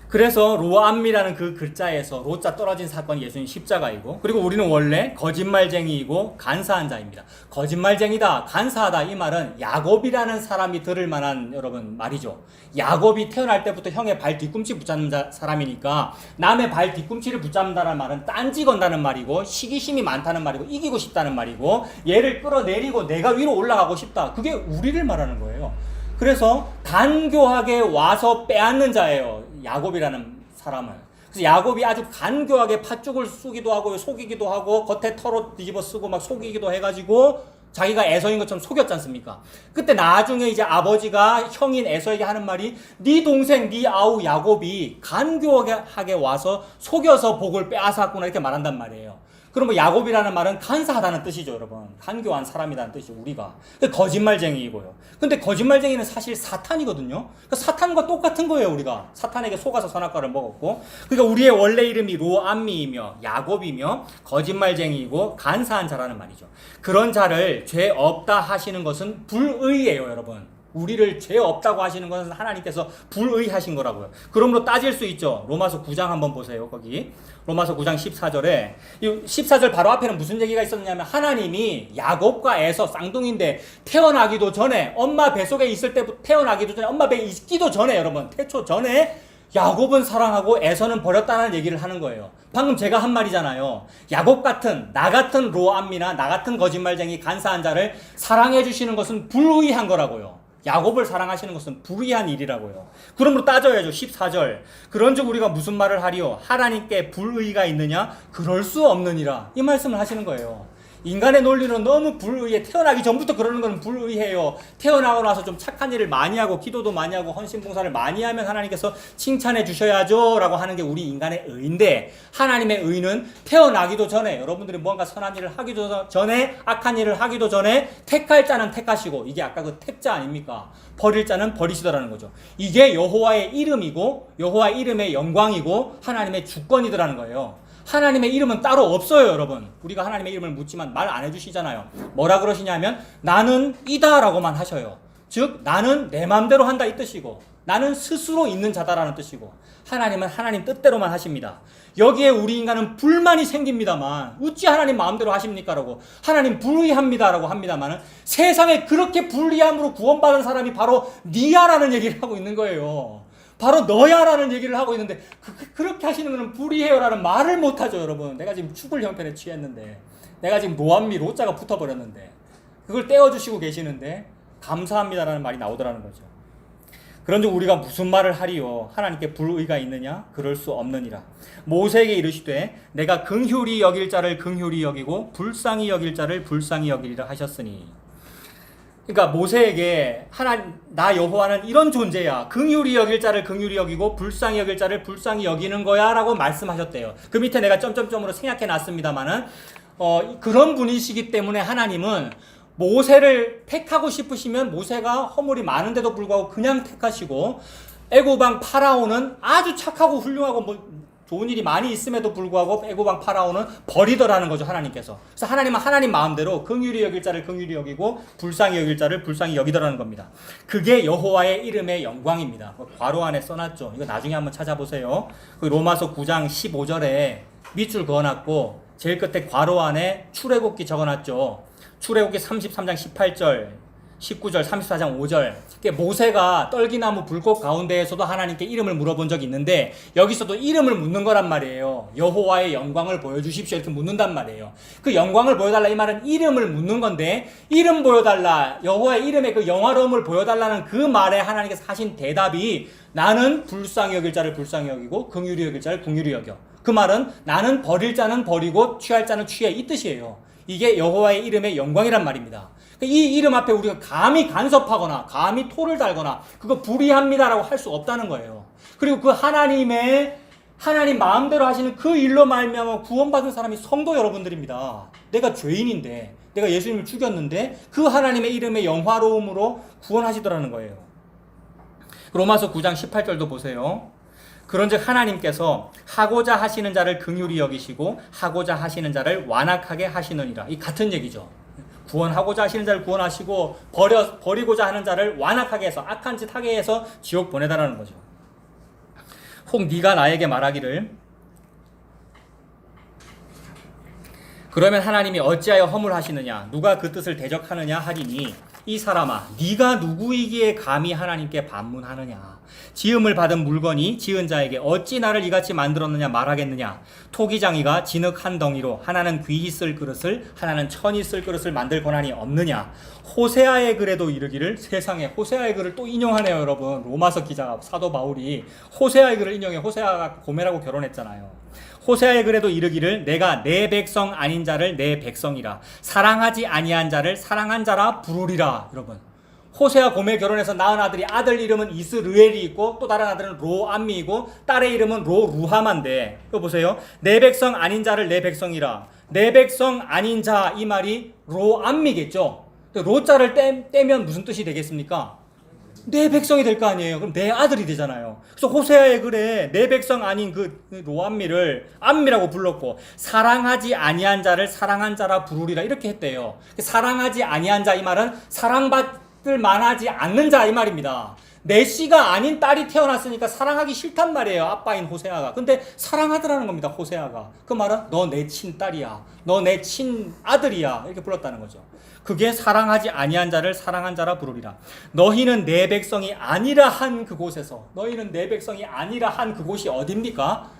그래서 로암미라는 그 글자에서 로자 떨어진 사건이 예수님 십자가이고 그리고 우리는 원래 거짓말쟁이이고 간사한 자입니다. 거짓말쟁이다, 간사하다 이 말은 야곱이라는 사람이 들을 만한 여러분 말이죠. 야곱이 태어날 때부터 형의 발 뒤꿈치 붙잡는 사람이니까 남의 발 뒤꿈치를 붙잡는다는 말은 딴지 건다는 말이고 시기심이 많다는 말이고 이기고 싶다는 말이고 얘를 끌어내리고 내가 위로 올라가고 싶다. 그게 우리를 말하는 거예요. 그래서 간교하게 와서 빼앗는 자예요. 야곱이라는 사람은. 그래서 야곱이 아주 간교하게 팥죽을 쑤기도 하고 속이기도 하고 겉에 털옷 뒤집어 쓰고 막 속이기도 해가지고 자기가 에서인 것처럼 속였지 않습니까? 그때 나중에 이제 아버지가 형인 에서에게 하는 말이 네 동생 네 아우 야곱이 간교하게 와서 속여서 복을 빼앗았구나 이렇게 말한단 말이에요. 그러면 야곱이라는 말은 간사하다는 뜻이죠, 여러분. 간교한 사람이라는 뜻이죠, 우리가. 거짓말쟁이이고요. 근데 거짓말쟁이는 사실 사탄이거든요. 그러니까 사탄과 똑같은 거예요, 우리가. 사탄에게 속아서 선악과를 먹었고. 그러니까 우리의 원래 이름이 로암미이며 야곱이며 거짓말쟁이이고 간사한 자라는 말이죠. 그런 자를 죄 없다 하시는 것은 불의예요, 여러분. 우리를 죄 없다고 하시는 것은 하나님께서 불의하신 거라고요. 그러므로 따질 수 있죠. 로마서 9장 한번 보세요. 거기 로마서 9장 14절에 이 14절 바로 앞에는 무슨 얘기가 있었냐면 하나님이 야곱과 에서 쌍둥이인데 태어나기도 전에 엄마 뱃속에 있을 때부터 태어나기도 전에 엄마 배에 있기도 전에 여러분 태초 전에 야곱은 사랑하고 에서는 버렸다는 얘기를 하는 거예요. 방금 제가 한 말이잖아요. 야곱 같은 나 같은 로암미나 나 같은 거짓말쟁이 간사한 자를 사랑해 주시는 것은 불의한 거라고요. 야곱을 사랑하시는 것은 불의한 일이라고요. 그러므로 따져야죠. 14절. 그런즉 우리가 무슨 말을 하리요? 하나님께 불의가 있느냐? 그럴 수 없느니라. 이 말씀을 하시는 거예요. 인간의 논리는 너무 불의해. 태어나기 전부터 그러는 건 불의해요. 태어나고 나서 좀 착한 일을 많이 하고 기도도 많이 하고 헌신봉사를 많이 하면 하나님께서 칭찬해 주셔야죠 라고 하는 게 우리 인간의 의인데 하나님의 의는 태어나기도 전에 여러분들이 뭔가 선한 일을 하기도 전에 악한 일을 하기도 전에 택할 자는 택하시고 이게 아까 그 택자 아닙니까? 버릴 자는 버리시더라는 거죠. 이게 여호와의 이름이고 여호와의 이름의 영광이고 하나님의 주권이더라는 거예요. 하나님의 이름은 따로 없어요, 여러분. 우리가 하나님의 이름을 묻지만 말 안 해주시잖아요. 뭐라 그러시냐면 나는 이다라고만 하셔요. 즉 나는 내 마음대로 한다 이 뜻이고 나는 스스로 있는 자다라는 뜻이고 하나님은 하나님 뜻대로만 하십니다. 여기에 우리 인간은 불만이 생깁니다만 어찌 하나님 마음대로 하십니까? 라고 하나님 불의합니다라고 합니다만 세상에 그렇게 불의함으로 구원받은 사람이 바로 니야라는 얘기를 하고 있는 거예요. 바로 너야라는 얘기를 하고 있는데 그렇게 하시는 것은 불의해요라는 말을 못하죠. 여러분, 내가 지금 죽을 형편에 취했는데 내가 지금 노안미 로자가 붙어버렸는데 그걸 떼어주시고 계시는데 감사합니다라는 말이 나오더라는 거죠. 그런즉 우리가 무슨 말을 하리요? 하나님께 불의가 있느냐? 그럴 수 없느니라. 모세에게 이르시되 내가 긍휼히 여길 자를 긍휼히 여기고 불쌍히 여길 자를 불쌍히 여기리라 하셨으니. 그러니까 모세에게 나 여호와는 이런 존재야. 긍휼히 여길 자를 긍휼히 여기고 불쌍히 여길 자를 불쌍히 여기는 거야 라고 말씀하셨대요. 그 밑에 내가 점점점으로 생략해 놨습니다만은 그런 분이시기 때문에 하나님은 모세를 택하고 싶으시면 모세가 허물이 많은데도 불구하고 그냥 택하시고 애고방 파라오는 아주 착하고 훌륭하고 뭐 좋은 일이 많이 있음에도 불구하고 애고방 파라오는 버리더라는 거죠, 하나님께서. 그래서 하나님은 하나님 마음대로 긍휼히 여길 자를 긍휼히 여기고 불쌍히 여길 자를 불쌍히 여기더라는 겁니다. 그게 여호와의 이름의 영광입니다. 괄호 안에 써놨죠. 이거 나중에 한번 찾아보세요. 그 로마서 9장 15절에 밑줄 그어놨고 제일 끝에 괄호 안에 출애굽기 적어놨죠. 출애굽기 33장 18절, 19절, 34장 5절. 모세가 떨기나무 불꽃 가운데에서도 하나님께 이름을 물어본 적이 있는데 여기서도 이름을 묻는 거란 말이에요. 여호와의 영광을 보여주십시오 이렇게 묻는단 말이에요. 그 영광을 보여달라 이 말은 이름을 묻는 건데 이름 보여달라, 여호와의 이름의 그 영화로움을 보여달라는 그 말에 하나님께서 하신 대답이 나는 불쌍히 여길 자를 불쌍히 여기고 긍휼히 여길 자를 긍휼히 여겨. 그 말은 나는 버릴 자는 버리고 취할 자는 취해 이 뜻이에요. 이게 여호와의 이름의 영광이란 말입니다. 이 이름 앞에 우리가 감히 간섭하거나 감히 토를 달거나 그거 불의합니다라고 할 수 없다는 거예요. 그리고 그 하나님 마음대로 하시는 그 일로 말미암아 구원받은 사람이 성도 여러분들입니다. 내가 죄인인데 내가 예수님을 죽였는데 그 하나님의 이름의 영화로움으로 구원하시더라는 거예요. 로마서 9장 18절도 보세요. 그런즉 하나님께서 하고자 하시는 자를 긍휼히 여기시고 하고자 하시는 자를 완악하게 하시느니라. 이 같은 얘기죠. 구원하고자 하시는 자를 구원하시고 버리고자 하는 자를 완악하게 해서 악한 짓 하게 해서 지옥 보내달라는 거죠. 혹 네가 나에게 말하기를 그러면 하나님이 어찌하여 허물하시느냐 누가 그 뜻을 대적하느냐 하리니 이 사람아 네가 누구이기에 감히 하나님께 반문하느냐 지음을 받은 물건이 지은 자에게 어찌 나를 이같이 만들었느냐 말하겠느냐 토기장이가 진흙 한 덩이로 하나는 귀히 쓸 그릇을 하나는 천히 쓸 그릇을 만들 권한이 없느냐. 호세아의 글에도 이르기를 세상에 호세아의 글을 또 인용하네요. 여러분 로마서 기자가 사도 바울이 호세아의 글을 인용해. 호세아가 고멜하고 결혼했잖아요. 호세아의 글에도 이르기를 내가 내 백성 아닌 자를 내 백성이라 사랑하지 아니한 자를 사랑한 자라 부르리라. 여러분 호세아 고멜 결혼해서 낳은 아들이 아들 이름은 이스르엘이 있고 또 다른 아들은 로암미이고 딸의 이름은 로루하마인데 이거 보세요. 내 백성 아닌 자를 내 백성이라. 내 백성 아닌 자 이 말이 로암미겠죠. 로자를 떼면 무슨 뜻이 되겠습니까? 내 백성이 될 거 아니에요. 그럼 내 아들이 되잖아요. 그래서 호세아의 글에 내 백성 아닌 그 로암미를 암미라고 불렀고 사랑하지 아니한 자를 사랑한 자라 부르리라 이렇게 했대요. 사랑하지 아니한 자 이 말은 사랑받을 만하지 않는 자 이 말입니다. 내 씨가 아닌 딸이 태어났으니까 사랑하기 싫단 말이에요. 아빠인 호세아가. 근데 사랑하더라는 겁니다. 호세아가. 그 말은 너 내 친딸이야. 너 내 친아들이야. 이렇게 불렀다는 거죠. 그게 사랑하지 아니한 자를 사랑한 자라 부르리라. 너희는 내 백성이 아니라 한 그곳에서 너희는 내 백성이 아니라 한 그곳이 어딥니까?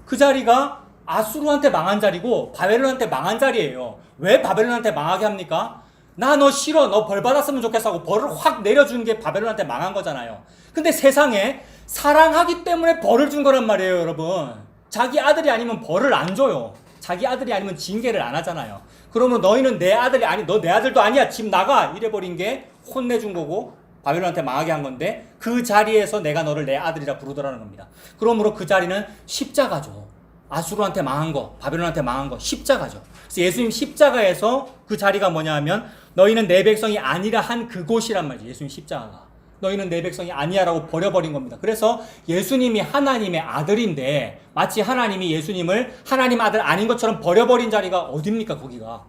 그 자리가 아수르한테 망한 자리고 바벨론한테 망한 자리예요. 왜 바벨론한테 망하게 합니까? 나 너 싫어. 너 벌 받았으면 좋겠어 하고 벌을 확 내려준 게 바벨론한테 망한 거잖아요. 근데 세상에 사랑하기 때문에 벌을 준 거란 말이에요. 여러분 자기 아들이 아니면 벌을 안 줘요. 자기 아들이 아니면 징계를 안 하잖아요. 그러면 너희는 내 아들이 아니 너 내 아들도 아니야 집 나가 이래버린 게 혼내준 거고 바벨론한테 망하게 한 건데 그 자리에서 내가 너를 내 아들이라 부르더라는 겁니다. 그러므로 그 자리는 십자가죠. 아수르한테 망한 거 바벨론한테 망한 거 십자가죠. 그래서 예수님 십자가에서 그 자리가 뭐냐 하면 너희는 내 백성이 아니라 한 그곳이란 말이죠. 예수님 십자가가 너희는 내 백성이 아니야라고 버려버린 겁니다. 그래서 예수님이 하나님의 아들인데 마치 하나님이 예수님을 하나님 아들 아닌 것처럼 버려버린 자리가 어딥니까? 거기가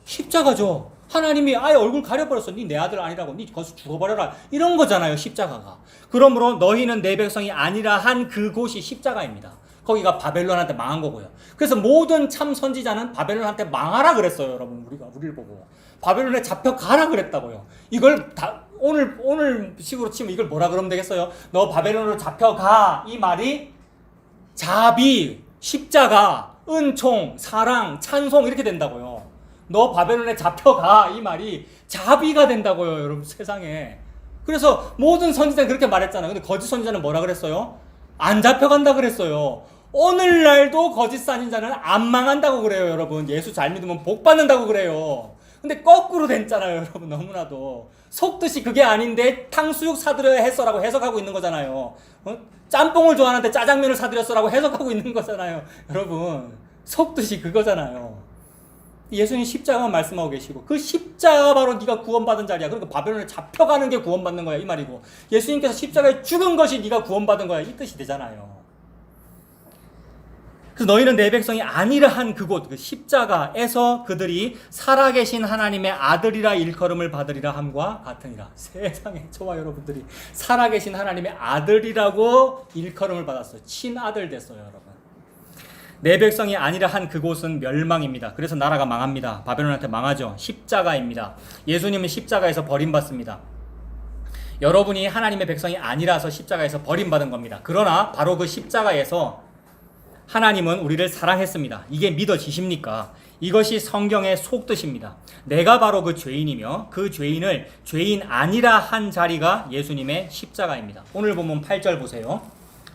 십자가죠. 하나님이 아예 얼굴 가려버렸어. 네 내 아들 아니라고. 네 거기서 죽어버려라. 이런 거잖아요. 십자가가. 그러므로 너희는 내 백성이 아니라 한 그곳이 십자가입니다. 거기가 바벨론한테 망한 거고요. 그래서 모든 참 선지자는 바벨론한테 망하라 그랬어요. 여러분 우리를 보고 바벨론에 잡혀가라 그랬다고요. 이걸 다 오늘 식으로 치면 이걸 뭐라 그러면 되겠어요? 너 바벨론으로 잡혀가. 이 말이 자비, 십자가, 은총, 사랑, 찬송 이렇게 된다고요. 너 바벨론에 잡혀가. 이 말이 자비가 된다고요. 여러분 세상에. 그래서 모든 선지자는 그렇게 말했잖아요. 근데 거짓 선지자는 뭐라 그랬어요? 안 잡혀간다 그랬어요. 오늘날도 거짓 선지자는 안 망한다고 그래요. 여러분 예수 잘 믿으면 복 받는다고 그래요. 근데 거꾸로 됐잖아요. 여러분 너무나도 속뜻이 그게 아닌데 탕수육 사드려야 했어라고 해석하고 있는 거잖아요. 짬뽕을 좋아하는데 짜장면을 사드렸어라고 해석하고 있는 거잖아요. 여러분 속뜻이 그거잖아요. 예수님 십자가만 말씀하고 계시고 그 십자가 바로 네가 구원받은 자리야. 그러니까 바벨론에 잡혀가는 게 구원받는 거야 이 말이고 예수님께서 십자가에 죽은 것이 네가 구원받은 거야 이 뜻이 되잖아요. 그래서 너희는 내 백성이 아니라 한 그곳 그 십자가에서 그들이 살아계신 하나님의 아들이라 일컬음을 받으리라 함과 같으니라. 세상에 저와 여러분들이 살아계신 하나님의 아들이라고 일컬음을 받았어요. 친아들 됐어요. 여러분 내 백성이 아니라 한 그곳은 멸망입니다. 그래서 나라가 망합니다. 바벨론한테 망하죠. 십자가입니다. 예수님은 십자가에서 버림받습니다. 여러분이 하나님의 백성이 아니라서 십자가에서 버림받은 겁니다. 그러나 바로 그 십자가에서 하나님은 우리를 사랑했습니다. 이게 믿어지십니까? 이것이 성경의 속뜻입니다. 내가 바로 그 죄인이며 그 죄인을 죄인 아니라 한 자리가 예수님의 십자가입니다. 오늘 본문 8절 보세요.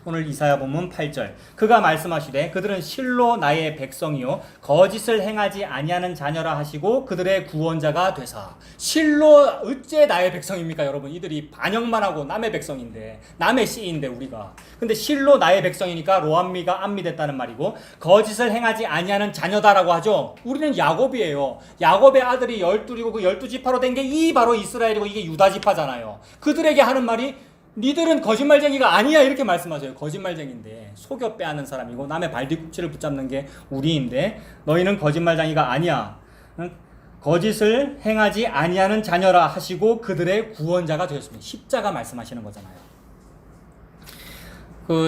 오늘 이사야 본문 8절 그가 말씀하시되 그들은 실로 나의 백성이요 거짓을 행하지 아니하는 자녀라 하시고 그들의 구원자가 되사. 실로 어째 나의 백성입니까? 여러분 이들이 반역만 하고 남의 백성인데 남의 씨인데 우리가 근데 실로 나의 백성이니까 로암미가 암미 됐다는 말이고 거짓을 행하지 아니하는 자녀다라고 하죠. 우리는 야곱이에요. 야곱의 아들이 12이고 그 12지파로 된 게 이 바로 이스라엘이고 이게 유다지파잖아요. 그들에게 하는 말이 니들은 거짓말쟁이가 아니야 이렇게 말씀하세요. 거짓말쟁인데 속여 빼앗는 사람이고 남의 발뒤꿈치를 붙잡는 게 우리인데 너희는 거짓말쟁이가 아니야. 거짓을 행하지 아니하는 자녀라 하시고 그들의 구원자가 되었습니다. 십자가 말씀하시는 거잖아요.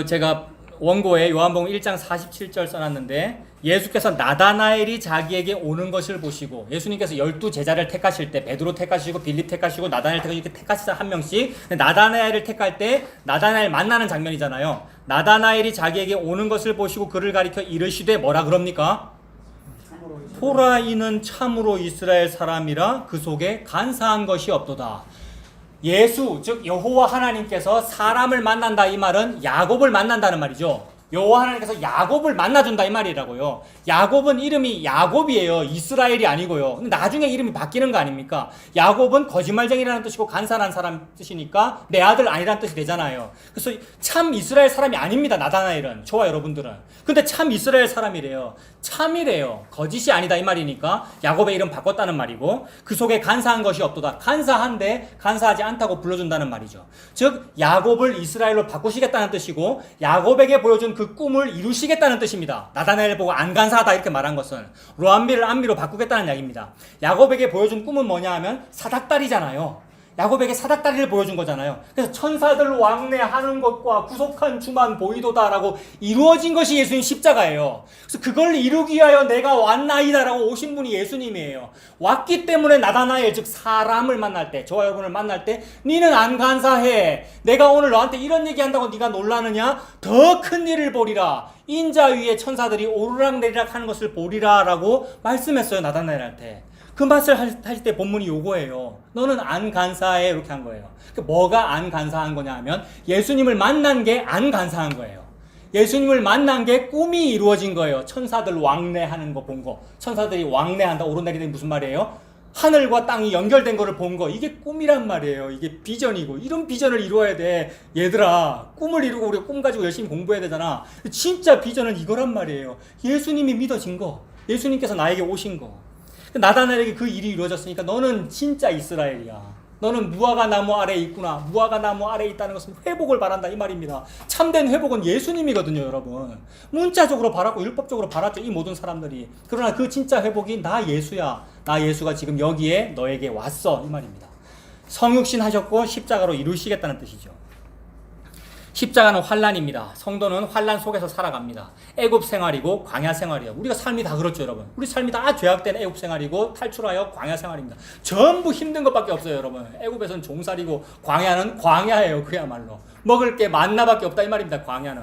제가 원고에 요한복음 1장 47절 써놨는데 예수께서 나다나엘이 자기에게 오는 것을 보시고 예수님께서 12제자를 택하실 때 베드로 택하시고 빌립 택하시고 나다나엘 택하시고 이렇게 택하시다 한 명씩 나다나엘을 택할 때 나다나엘 만나는 장면이잖아요. 나다나엘이 자기에게 오는 것을 보시고 그를 가리켜 이르시되 뭐라 그럽니까? 토라이는 참으로 이스라엘 사람이라 그 속에 간사한 것이 없도다. 예수 즉 여호와 하나님께서 사람을 만난다 이 말은 야곱을 만난다는 말이죠. 여호와 하나님께서 야곱을 만나준다 이 말이라고요. 야곱은 이름이 야곱이에요. 이스라엘이 아니고요. 근데 나중에 이름이 바뀌는 거 아닙니까? 야곱은 거짓말쟁이라는 뜻이고 간사한 사람 뜻이니까 내 아들 아니라는 뜻이 되잖아요. 그래서 참 이스라엘 사람이 아닙니다. 나다나엘은 저와 여러분들은. 근데 참 이스라엘 사람이래요. 참이래요. 거짓이 아니다 이 말이니까 야곱의 이름 바꿨다는 말이고 그 속에 간사한 것이 없도다. 간사한데 간사하지 않다고 불러준다는 말이죠. 즉 야곱을 이스라엘로 바꾸시겠다는 뜻이고 야곱에게 보여준 그 꿈을 이루시겠다는 뜻입니다. 나다나엘을 보고 안 간사하다 이렇게 말한 것은 로암미를 암미로 바꾸겠다는 이야기입니다. 야곱에게 보여준 꿈은 뭐냐 하면 사닥다리잖아요. 야곱에게 사닥다리를 보여준 거잖아요. 그래서 천사들 왕래하는 것과 구속한 주만 보이도다라고 이루어진 것이 예수님 십자가예요. 그래서 그걸 이루기 위하여 내가 왔나이다라고 오신 분이 예수님이에요. 왔기 때문에 나다나엘 즉 사람을 만날 때 저와 여러분을 만날 때 니는 안 간사해. 내가 오늘 너한테 이런 얘기한다고 네가 놀라느냐? 더 큰 일을 보리라. 인자 위에 천사들이 오르락내리락 하는 것을 보리라 라고 말씀했어요. 나다나엘한테. 그 말을 하실 때 본문이 요거예요. 너는 안 간사해 이렇게 한 거예요. 뭐가 안 간사한 거냐 하면 예수님을 만난 게 안 간사한 거예요. 예수님을 만난 게 꿈이 이루어진 거예요. 천사들 왕래하는 거 본 거. 천사들이 왕래한다 오르내리는 무슨 말이에요? 하늘과 땅이 연결된 거를 본 거. 이게 꿈이란 말이에요. 이게 비전이고 이런 비전을 이루어야 돼. 얘들아 꿈을 이루고 우리가 꿈 가지고 열심히 공부해야 되잖아. 진짜 비전은 이거란 말이에요. 예수님이 믿어진 거. 예수님께서 나에게 오신 거. 나다나엘에게 그 일이 이루어졌으니까 너는 진짜 이스라엘이야. 너는 무화과 나무 아래에 있구나. 무화과 나무 아래에 있다는 것은 회복을 바란다 이 말입니다. 참된 회복은 예수님이거든요, 여러분. 문자적으로 바랐고 율법적으로 바랐죠, 이 모든 사람들이. 그러나 그 진짜 회복이 나 예수야. 나 예수가 지금 여기에 너에게 왔어 이 말입니다. 성육신 하셨고 십자가로 이루시겠다는 뜻이죠. 십자가는 환란입니다. 성도는 환란 속에서 살아갑니다. 애굽 생활이고 광야 생활이에요. 우리가 삶이 다 그렇죠, 여러분. 우리 삶이 다 죄악된 애굽 생활이고 탈출하여 광야 생활입니다. 전부 힘든 것밖에 없어요, 여러분. 애굽에서는 종살이고 광야는 광야예요, 그야말로. 먹을 게 만나밖에 없다 이 말입니다, 광야는.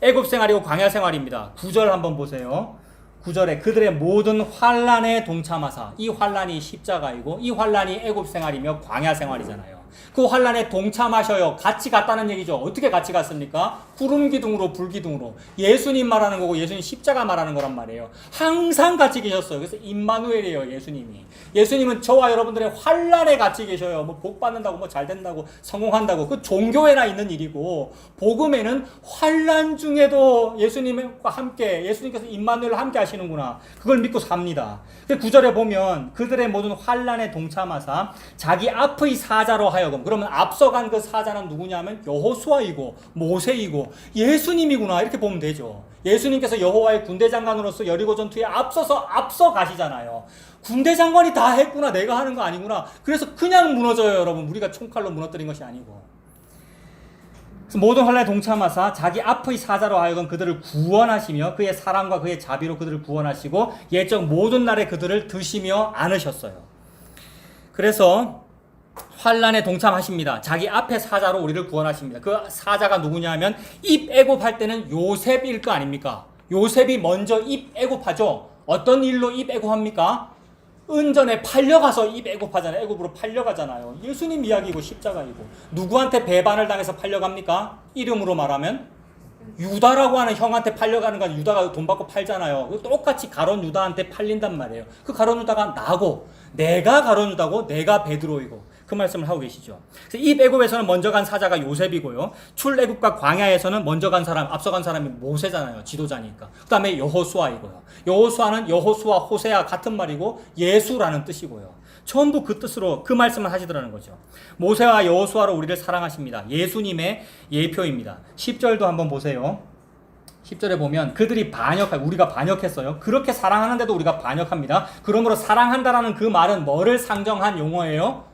애굽 생활이고 광야 생활입니다. 9절 한번 보세요. 9절에 그들의 모든 환란에 동참하사, 이 환란이 십자가이고 이 환란이 애굽 생활이며 광야 생활이잖아요. 그 환란에 동참하셔요. 같이 갔다는 얘기죠. 어떻게 같이 갔습니까? 구름 기둥으로 불 기둥으로. 예수님 말하는 거고 예수님 십자가 말하는 거란 말이에요. 항상 같이 계셨어요. 그래서 임마누엘이에요, 예수님이. 예수님은 저와 여러분들의 환란에 같이 계셔요. 뭐 복 받는다고 뭐 잘 된다고 성공한다고 그 종교에나 있는 일이고, 복음에는 환란 중에도 예수님과 함께, 예수님께서 임마누엘을 함께 하시는구나, 그걸 믿고 삽니다. 9절에 보면 그들의 모든 환란에 동참하사 자기 앞의 사자로 하여금, 그러면 앞서간 그 사자는 누구냐면 여호수아이고 모세이고 예수님이구나, 이렇게 보면 되죠. 예수님께서 여호와의 군대 장관으로서 여리고 전투에 앞서 가시잖아요. 군대 장관이 다 했구나, 내가 하는 거 아니구나. 그래서 그냥 무너져요, 여러분. 우리가 총칼로 무너뜨린 것이 아니고. 그래서 모든 환란에 동참하사 자기 앞의 사자로 하여금 그들을 구원하시며 그의 사랑과 그의 자비로 그들을 구원하시고 예적 모든 날에 그들을 드시며 안으셨어요. 그래서 환란에 동참하십니다. 자기 앞에 사자로 우리를 구원하십니다. 그 사자가 누구냐면 입 애굽할 때는 요셉일 거 아닙니까? 요셉이 먼저 입 애굽하죠. 어떤 일로 입 애굽합니까? 은전에 팔려가서 입 애굽하잖아요. 애굽으로 팔려가잖아요. 예수님 이야기고 십자가이고. 누구한테 배반을 당해서 팔려갑니까? 이름으로 말하면 유다라고 하는 형한테 팔려가는 건, 유다가 돈 받고 팔잖아요. 똑같이 가룟 유다한테 팔린단 말이에요. 그 가룟 유다가 나고, 내가 가룟 유다고 내가 베드로이고, 그 말씀을 하고 계시죠. 그래서 이 애굽에서는 먼저 간 사자가 요셉이고요. 출애굽과 광야에서는 먼저 간 사람, 앞서 간 사람이 모세잖아요. 지도자니까. 그 다음에 여호수아이고요. 여호수아는 여호수아, 호세아 같은 말이고 예수라는 뜻이고요. 전부 그 뜻으로 그 말씀을 하시더라는 거죠. 모세와 여호수아로 우리를 사랑하십니다. 예수님의 예표입니다. 10절도 한번 보세요. 10절에 보면 그들이 우리가 반역했어요. 그렇게 사랑하는데도 우리가 반역합니다. 그러므로 사랑한다라는 그 말은 뭐를 상정한 용어예요?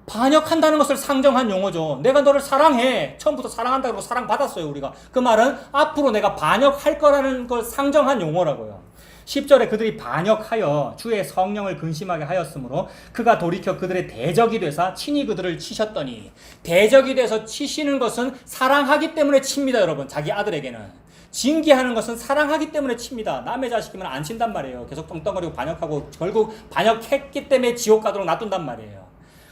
반역한다는 것을 상정한 용어죠. 내가 너를 사랑해. 처음부터 사랑한다고 사랑받았어요, 우리가. 그 말은 앞으로 내가 반역할 거라는 걸 상정한 용어라고요. 10절에 그들이 반역하여 주의 성령을 근심하게 하였으므로 그가 돌이켜 그들의 대적이 되사 친히 그들을 치셨더니, 대적이 돼서 치시는 것은 사랑하기 때문에 칩니다, 여러분. 자기 아들에게는. 징계하는 것은 사랑하기 때문에 칩니다. 남의 자식이면 안 친단 말이에요. 계속 떵떵거리고 반역하고 결국 반역했기 때문에 지옥 가도록 놔둔단 말이에요.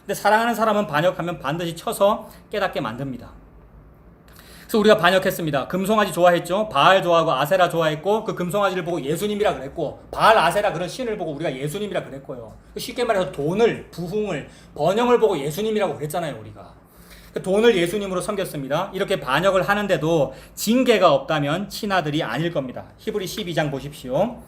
근데 사랑하는 사람은 반역하면 반드시 쳐서 깨닫게 만듭니다. 그래서 우리가 반역했습니다. 금송아지 좋아했죠. 바알 좋아하고 아세라 좋아했고, 그 금송아지를 보고 예수님이라 그랬고, 바알, 아세라 그런 신을 보고 우리가 예수님이라 그랬고요. 쉽게 말해서 돈을, 부흥을, 번영을 보고 예수님이라고 그랬잖아요, 우리가. 돈을 예수님으로 섬겼습니다. 이렇게 반역을 하는데도 징계가 없다면 친아들이 아닐 겁니다. 히브리 12장 보십시오.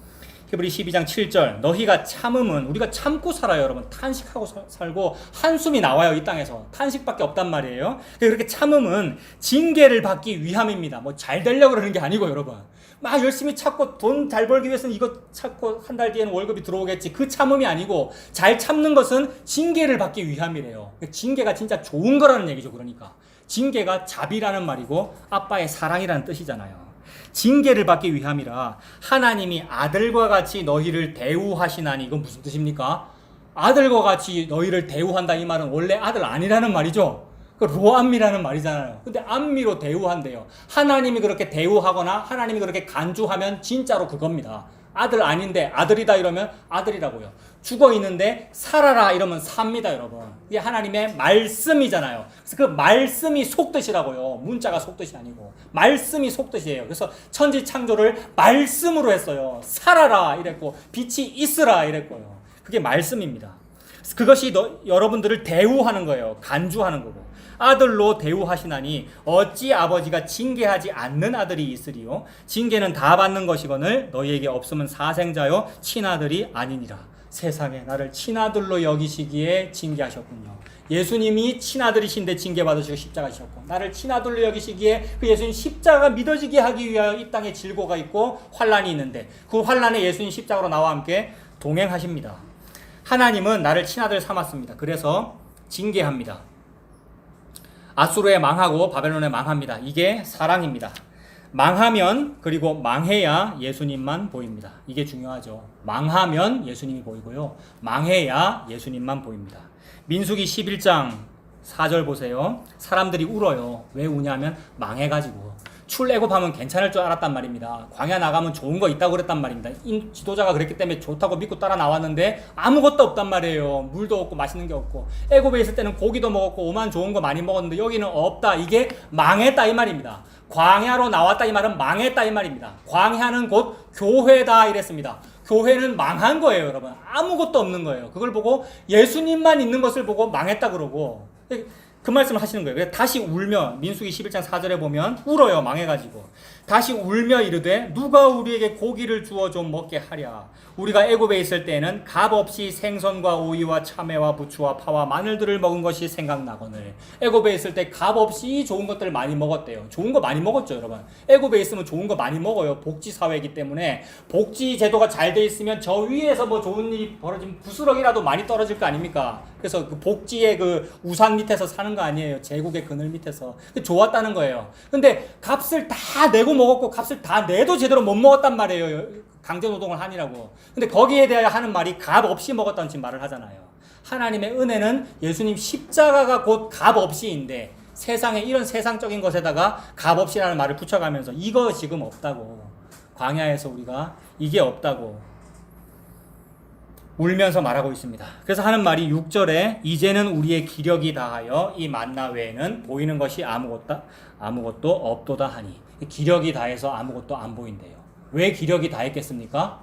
히브리 12장 7절, 너희가 참음은, 우리가 참고 살아요, 여러분. 탄식하고 살고 한숨이 나와요, 이 땅에서. 탄식밖에 없단 말이에요. 그렇게 참음은 징계를 받기 위함입니다. 뭐 잘 되려고 그러는 게 아니고, 여러분. 막 열심히 찾고 돈 잘 벌기 위해서는 이거 찾고 한 달 뒤에는 월급이 들어오겠지, 그 참음이 아니고, 잘 참는 것은 징계를 받기 위함이래요. 징계가 진짜 좋은 거라는 얘기죠. 그러니까 징계가 자비라는 말이고 아빠의 사랑이라는 뜻이잖아요. 징계를 받기 위함이라 하나님이 아들과 같이 너희를 대우하시나니, 이건 무슨 뜻입니까? 아들과 같이 너희를 대우한다, 이 말은 원래 아들 아니라는 말이죠. 그 로암미라는 말이잖아요. 근데 암미로 대우한대요. 하나님이 그렇게 대우하거나 하나님이 그렇게 간주하면 진짜로 그겁니다. 아들 아닌데 아들이다 이러면 아들이라고요. 죽어 있는데 살아라 이러면 삽니다, 여러분. 이게 하나님의 말씀이잖아요. 그래서 그 말씀이 속뜻이라고요. 문자가 속뜻이 아니고 말씀이 속뜻이에요. 그래서 천지 창조를 말씀으로 했어요. 살아라 이랬고 빛이 있으라 이랬고요. 그게 말씀입니다. 그것이 여러분들을 대우하는 거예요. 간주하는 거고. 아들로 대우하시나니 어찌 아버지가 징계하지 않는 아들이 있으리요? 징계는 다 받는 것이거늘 너희에게 없으면 사생자요 친아들이 아니니라. 세상에 나를 친아들로 여기시기에 징계하셨군요. 예수님이 친아들이신데 징계받으시고 십자가 지셨고, 나를 친아들로 여기시기에 그 예수님 십자가 믿어지게 하기 위하여 이 땅에 질고가 있고 환란이 있는데, 그 환란에 예수님 십자가로 나와 함께 동행하십니다. 하나님은 나를 친아들 삼았습니다. 그래서 징계합니다. 아수르에 망하고 바벨론에 망합니다. 이게 사랑입니다. 망하면, 그리고 망해야 예수님만 보입니다. 이게 중요하죠. 망하면 예수님이 보이고요, 망해야 예수님만 보입니다. 민수기 11장 4절 보세요. 사람들이 울어요. 왜 우냐면 망해가지고. 출애굽하면 괜찮을 줄 알았단 말입니다. 광야 나가면 좋은 거 있다고 그랬단 말입니다. 지도자가 그랬기 때문에 좋다고 믿고 따라 나왔는데 아무것도 없단 말이에요. 물도 없고 맛있는 게 없고. 애굽에 있을 때는 고기도 먹었고 오만 좋은 거 많이 먹었는데 여기는 없다. 이게 망했다 이 말입니다. 광야로 나왔다 이 말은 망했다 이 말입니다. 광야는 곧 교회다 이랬습니다. 교회는 망한 거예요, 여러분. 아무것도 없는 거예요. 그걸 보고 예수님만 있는 것을 보고 망했다 그러고 그 말씀을 하시는 거예요. 그래서 다시 울며, 민수기 11장 4절에 보면 울어요, 망해가지고. 다시 울며 이르되 누가 우리에게 고기를 주어 좀 먹게 하랴. 우리가 애굽에 있을 때에는 값없이 생선과 오이와 참외와 부추와 파와 마늘들을 먹은 것이 생각나거늘. 애굽에 있을 때 값없이 좋은 것들을 많이 먹었대요. 좋은 거 많이 먹었죠, 여러분. 애굽에 있으면 좋은 거 많이 먹어요. 복지 사회이기 때문에. 복지 제도가 잘 돼 있으면 저 위에서 뭐 좋은 일이 벌어지면 부스러기라도 많이 떨어질 거 아닙니까? 그래서 그 복지의 그 우산 밑에서 사는 거 아니에요. 제국의 그늘 밑에서. 좋았다는 거예요. 근데 값을 다 내고 먹었고 값을 다 내도 제대로 못 먹었단 말이에요. 강제노동을 하니라고. 근데 거기에 대하여 하는 말이 값 없이 먹었다는 지금 말을 하잖아요. 하나님의 은혜는 예수님 십자가가 곧 값 없이인데, 세상에 이런 세상적인 것에다가 값 없이라는 말을 붙여가면서 이거 지금 없다고, 광야에서 우리가 이게 없다고 울면서 말하고 있습니다. 그래서 하는 말이 6절에 이제는 우리의 기력이 다하여 이 만나 외에는 보이는 것이 아무것도 없도다 하니, 기력이 다해서 아무것도 안 보인대요. 왜 기력이 다했겠습니까?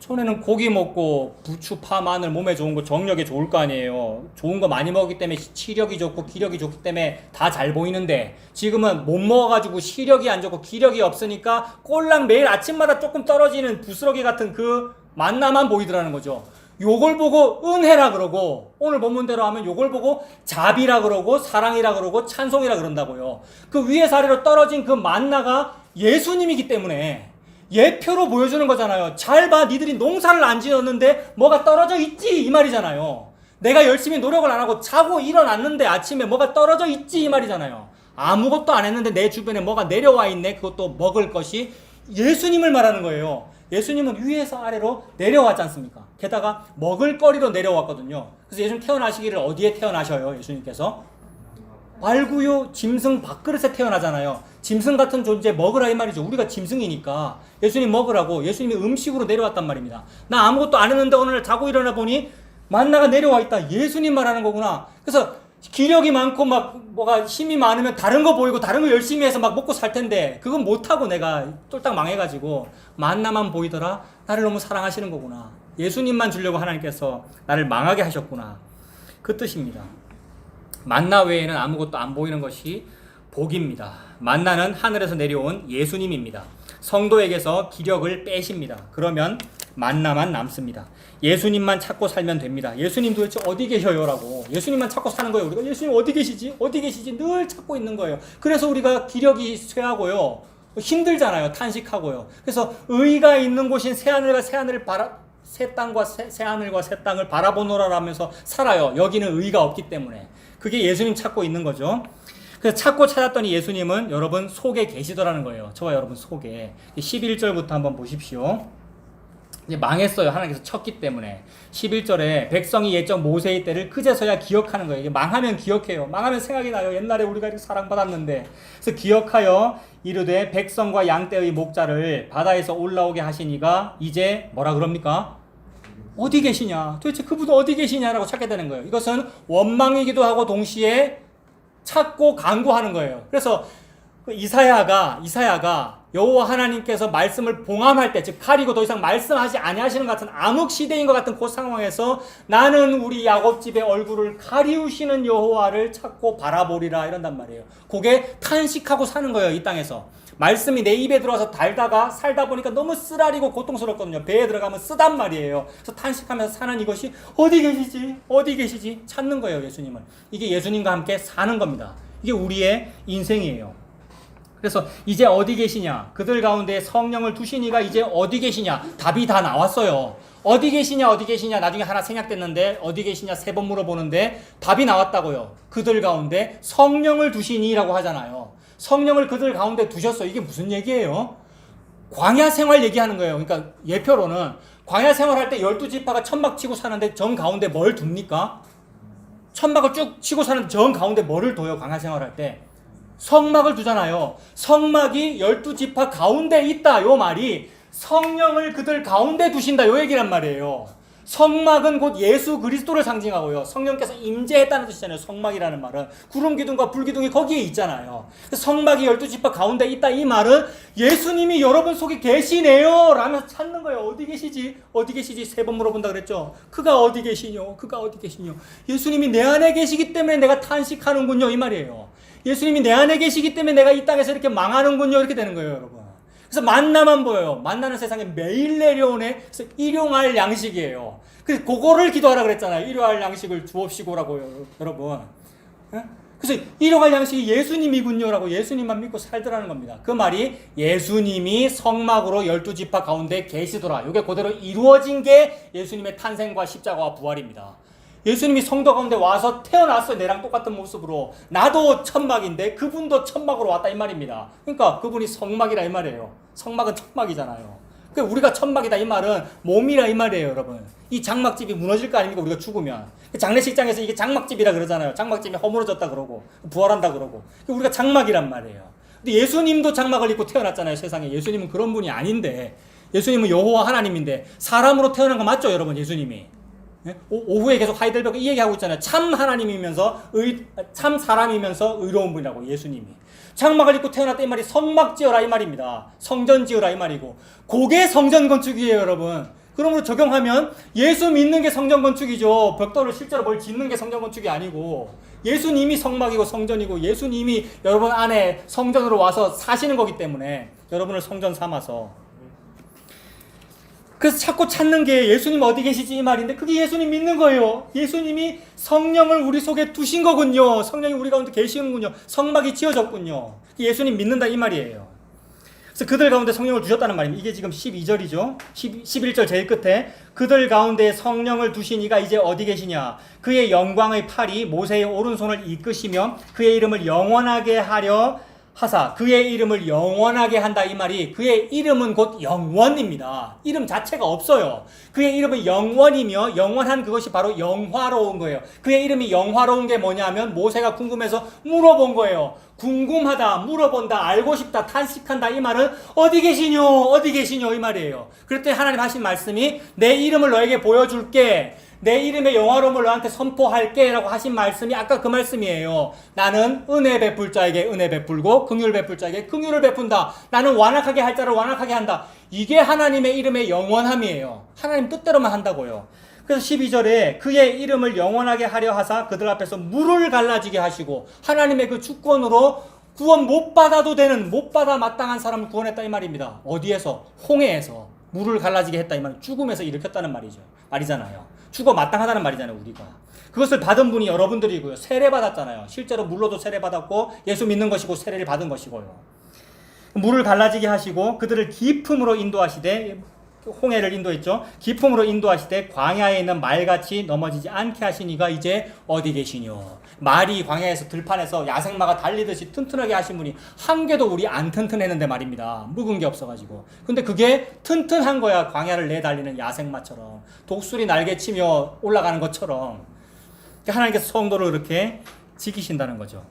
전에는 고기 먹고 부추, 파, 마늘 몸에 좋은 거, 정력에 좋을 거 아니에요. 좋은 거 많이 먹기 때문에 치력이 좋고 기력이 좋기 때문에 다 잘 보이는데, 지금은 못 먹어가지고 시력이 안 좋고 기력이 없으니까 꼴랑 매일 아침마다 조금 떨어지는 부스러기 같은 그 만나만 보이더라는 거죠. 요걸 보고 은혜라 그러고, 오늘 본문대로 하면 요걸 보고 자비라 그러고 사랑이라 그러고 찬송이라 그런다고요. 그 위에서 아래로 떨어진 그 만나가 예수님이기 때문에 예표로 보여주는 거잖아요. 잘 봐, 니들이 농사를 안 지었는데 뭐가 떨어져 있지 이 말이잖아요. 내가 열심히 노력을 안 하고 자고 일어났는데 아침에 뭐가 떨어져 있지 이 말이잖아요. 아무것도 안 했는데 내 주변에 뭐가 내려와 있네. 그것도 먹을 것이 예수님을 말하는 거예요. 예수님은 위에서 아래로 내려왔지 않습니까? 게다가 먹을거리로 내려왔거든요. 그래서 예수님 태어나시기를 어디에 태어나셔요? 예수님께서 말구요 짐승 밥그릇에 태어나잖아요. 짐승 같은 존재 먹으라 이 말이죠. 우리가 짐승이니까 예수님 먹으라고 예수님이 음식으로 내려왔단 말입니다. 나 아무것도 안 했는데 오늘 자고 일어나 보니 만나가 내려와 있다. 예수님 말하는 거구나. 그래서 기력이 많고 막 뭐가 힘이 많으면 다른 거 보이고 다른 거 열심히 해서 막 먹고 살 텐데, 그건 못하고 내가 쫄딱 망해가지고 만나만 보이더라. 나를 너무 사랑하시는 거구나. 예수님만 주려고 하나님께서 나를 망하게 하셨구나. 그 뜻입니다. 만나 외에는 아무것도 안 보이는 것이 복입니다. 만나는 하늘에서 내려온 예수님입니다. 성도에게서 기력을 빼십니다. 그러면 만나만 남습니다. 예수님만 찾고 살면 됩니다. 예수님 도대체 어디 계셔요? 라고. 예수님만 찾고 사는 거예요. 우리가 예수님 어디 계시지? 어디 계시지? 늘 찾고 있는 거예요. 그래서 우리가 기력이 쇠하고요. 힘들잖아요. 탄식하고요. 그래서 의가 있는 곳인 새하늘과 새 땅과 새하늘과 새 땅을 바라보노라 하면서 살아요. 여기는 의가 없기 때문에. 그게 예수님 찾고 있는 거죠. 그래서 찾고 찾았더니 예수님은 여러분 속에 계시더라는 거예요. 저와 여러분 속에. 11절부터 한번 보십시오. 이제 망했어요. 하나님께서 쳤기 때문에. 11절에 백성이 옛적 모세의 때를 그제서야 기억하는 거예요. 이게 망하면 기억해요. 망하면 생각이 나요. 옛날에 우리가 이렇게 사랑받았는데. 그래서 기억하여 이르되 백성과 양떼의 목자를 바다에서 올라오게 하시니가 이제 뭐라 그럽니까? 어디 계시냐? 도대체 그분은 어디 계시냐라고 찾게 되는 거예요. 이것은 원망이기도 하고 동시에 찾고 간구하는 거예요. 그래서 이사야가 여호와 하나님께서 말씀을 봉함할 때, 즉 가리고 더 이상 말씀하지 아니하시는 것 같은 암흑 시대인 것 같은 그 상황에서 나는 우리 야곱 집의 얼굴을 가리우시는 여호와를 찾고 바라보리라 이런단 말이에요. 그게 탄식하고 사는 거예요. 이 땅에서 말씀이 내 입에 들어와서 달다가 살다 보니까 너무 쓰라리고 고통스럽거든요. 배에 들어가면 쓰단 말이에요. 그래서 탄식하면서 사는 이것이 어디 계시지? 어디 계시지? 찾는 거예요, 예수님은. 이게 예수님과 함께 사는 겁니다. 이게 우리의 인생이에요. 그래서 이제 어디 계시냐? 그들 가운데 성령을 두시니가 이제 어디 계시냐? 답이 다 나왔어요. 어디 계시냐? 어디 계시냐? 나중에 하나 생략됐는데 어디 계시냐? 3번 물어보는데 답이 나왔다고요. 그들 가운데 성령을 두시니라고 하잖아요. 성령을 그들 가운데 두셨어요. 이게 무슨 얘기예요? 광야 생활 얘기하는 거예요. 그러니까 예표로는 광야 생활할 때 12지파가 천막 치고 사는데 정 가운데 뭘 둡니까? 천막을 쭉 치고 사는데 정 가운데 뭐를 둬요? 광야 생활할 때 성막을 두잖아요. 성막이 12지파 가운데 있다. 요 말이 성령을 그들 가운데 두신다. 요 얘기란 말이에요. 성막은 곧 예수 그리스도를 상징하고요. 성령께서 임재했다는 뜻이잖아요. 성막이라는 말은 구름 기둥과 불 기둥이 거기에 있잖아요. 성막이 12지파 가운데 있다. 이 말은 예수님이 여러분 속에 계시네요 라면서 찾는 거예요. 어디 계시지? 어디 계시지? 3번 물어본다 그랬죠. 그가 어디 계시뇨? 그가 어디 계시뇨? 예수님이 내 안에 계시기 때문에 내가 탄식하는군요. 이 말이에요. 예수님이 내 안에 계시기 때문에 내가 이 땅에서 이렇게 망하는군요. 이렇게 되는 거예요, 여러분. 그래서 만나만 보여요. 만나는 세상에 매일 내려오네. 그래서 일용할 양식이에요. 그래서 그거를 기도하라 그랬잖아요. 일용할 양식을 주옵시고라고요, 여러분. 그래서 일용할 양식이 예수님이군요라고 예수님만 믿고 살더라는 겁니다. 그 말이 예수님이 성막으로 12지파 가운데 계시더라. 이게 그대로 이루어진 게 예수님의 탄생과 십자가와 부활입니다. 예수님이 성도 가운데 와서 태어났어요. 내랑 똑같은 모습으로. 나도 천막인데 그분도 천막으로 왔다 이 말입니다. 그러니까 그분이 성막이라 이 말이에요. 성막은 천막이잖아요. 그러니까 우리가 천막이다 이 말은 몸이라 이 말이에요, 여러분. 이 장막집이 무너질 거 아닙니까? 우리가 죽으면. 장례식장에서 이게 장막집이라 그러잖아요. 장막집이 허물어졌다 그러고 부활한다 그러고. 우리가 장막이란 말이에요. 근데 예수님도 장막을 입고 태어났잖아요, 세상에. 예수님은 그런 분이 아닌데, 예수님은 여호와 하나님인데 사람으로 태어난 거 맞죠, 여러분? 예수님이. 오후에 계속 하이델베르크 이 얘기하고 있잖아요. 참 하나님이면서 참 사람이면서 의로운 분이라고 예수님이. 장막을 입고 태어났다 이 말이 성막 지어라 이 말입니다. 성전 지어라 이 말이고. 그게 성전 건축이에요, 여러분. 그러므로 적용하면 예수 믿는 게 성전 건축이죠. 벽돌을 실제로 뭘 짓는 게 성전 건축이 아니고 예수님이 성막이고 성전이고 예수님이 여러분 안에 성전으로 와서 사시는 거기 때문에 여러분을 성전 삼아서. 그래서 자꾸 찾는 게 예수님 어디 계시지 이 말인데 그게 예수님 믿는 거예요. 예수님이 성령을 우리 속에 두신 거군요. 성령이 우리 가운데 계시는군요. 성막이 지어졌군요. 예수님 믿는다 이 말이에요. 그래서 그들 가운데 성령을 두셨다는 말입니다. 이게 지금 12절이죠. 11절 제일 끝에 그들 가운데 성령을 두신 이가 이제 어디 계시냐. 그의 영광의 팔이 모세의 오른손을 이끄시며 그의 이름을 영원하게 하려 하사 그의 이름을 영원하게 한다 이 말이 그의 이름은 곧 영원입니다. 이름 자체가 없어요. 그의 이름은 영원이며 영원한 그것이 바로 영화로운 거예요. 그의 이름이 영화로운 게 뭐냐면 모세가 궁금해서 물어본 거예요. 궁금하다, 물어본다, 알고 싶다, 탄식한다 이 말은 어디 계시뇨? 어디 계시뇨? 이 말이에요. 그랬더니 하나님 하신 말씀이 내 이름을 너에게 보여줄게. 내 이름의 영화로움을 너한테 선포할게 라고 하신 말씀이 아까 그 말씀이에요. 나는 은혜 베풀 자에게 은혜 베풀고 긍휼 베풀 자에게 긍휼을 베푼다. 나는 완악하게 할 자를 완악하게 한다. 이게 하나님의 이름의 영원함이에요. 하나님 뜻대로만 한다고요. 그래서 12절에 그의 이름을 영원하게 하려 하사 그들 앞에서 물을 갈라지게 하시고 하나님의 그 주권으로 구원 못 받아도 되는 못 받아 마땅한 사람을 구원했다 이 말입니다. 어디에서? 홍해에서 물을 갈라지게 했다 이 말. 죽음에서 일으켰다는 말이잖아요. 죽어 마땅하다는 말이잖아요, 우리가. 그것을 받은 분이 여러분들이고요. 세례 받았잖아요. 실제로 물로도 세례 받았고 예수 믿는 것이고 세례를 받은 것이고요. 물을 갈라지게 하시고 그들을 기품으로 인도하시되 홍해를 인도했죠. 기품으로 인도하시되 광야에 있는 말같이 넘어지지 않게 하시니가 이제 어디 계시뇨. 말이 광야에서 들판에서 야생마가 달리듯이 튼튼하게 하신 분이 한 개도 우리 안 튼튼했는데 말입니다. 묵은 게 없어가지고. 근데 그게 튼튼한 거야. 광야를 내달리는 야생마처럼. 독수리 날개치며 올라가는 것처럼. 하나님께서 성도를 그렇게 지키신다는 거죠.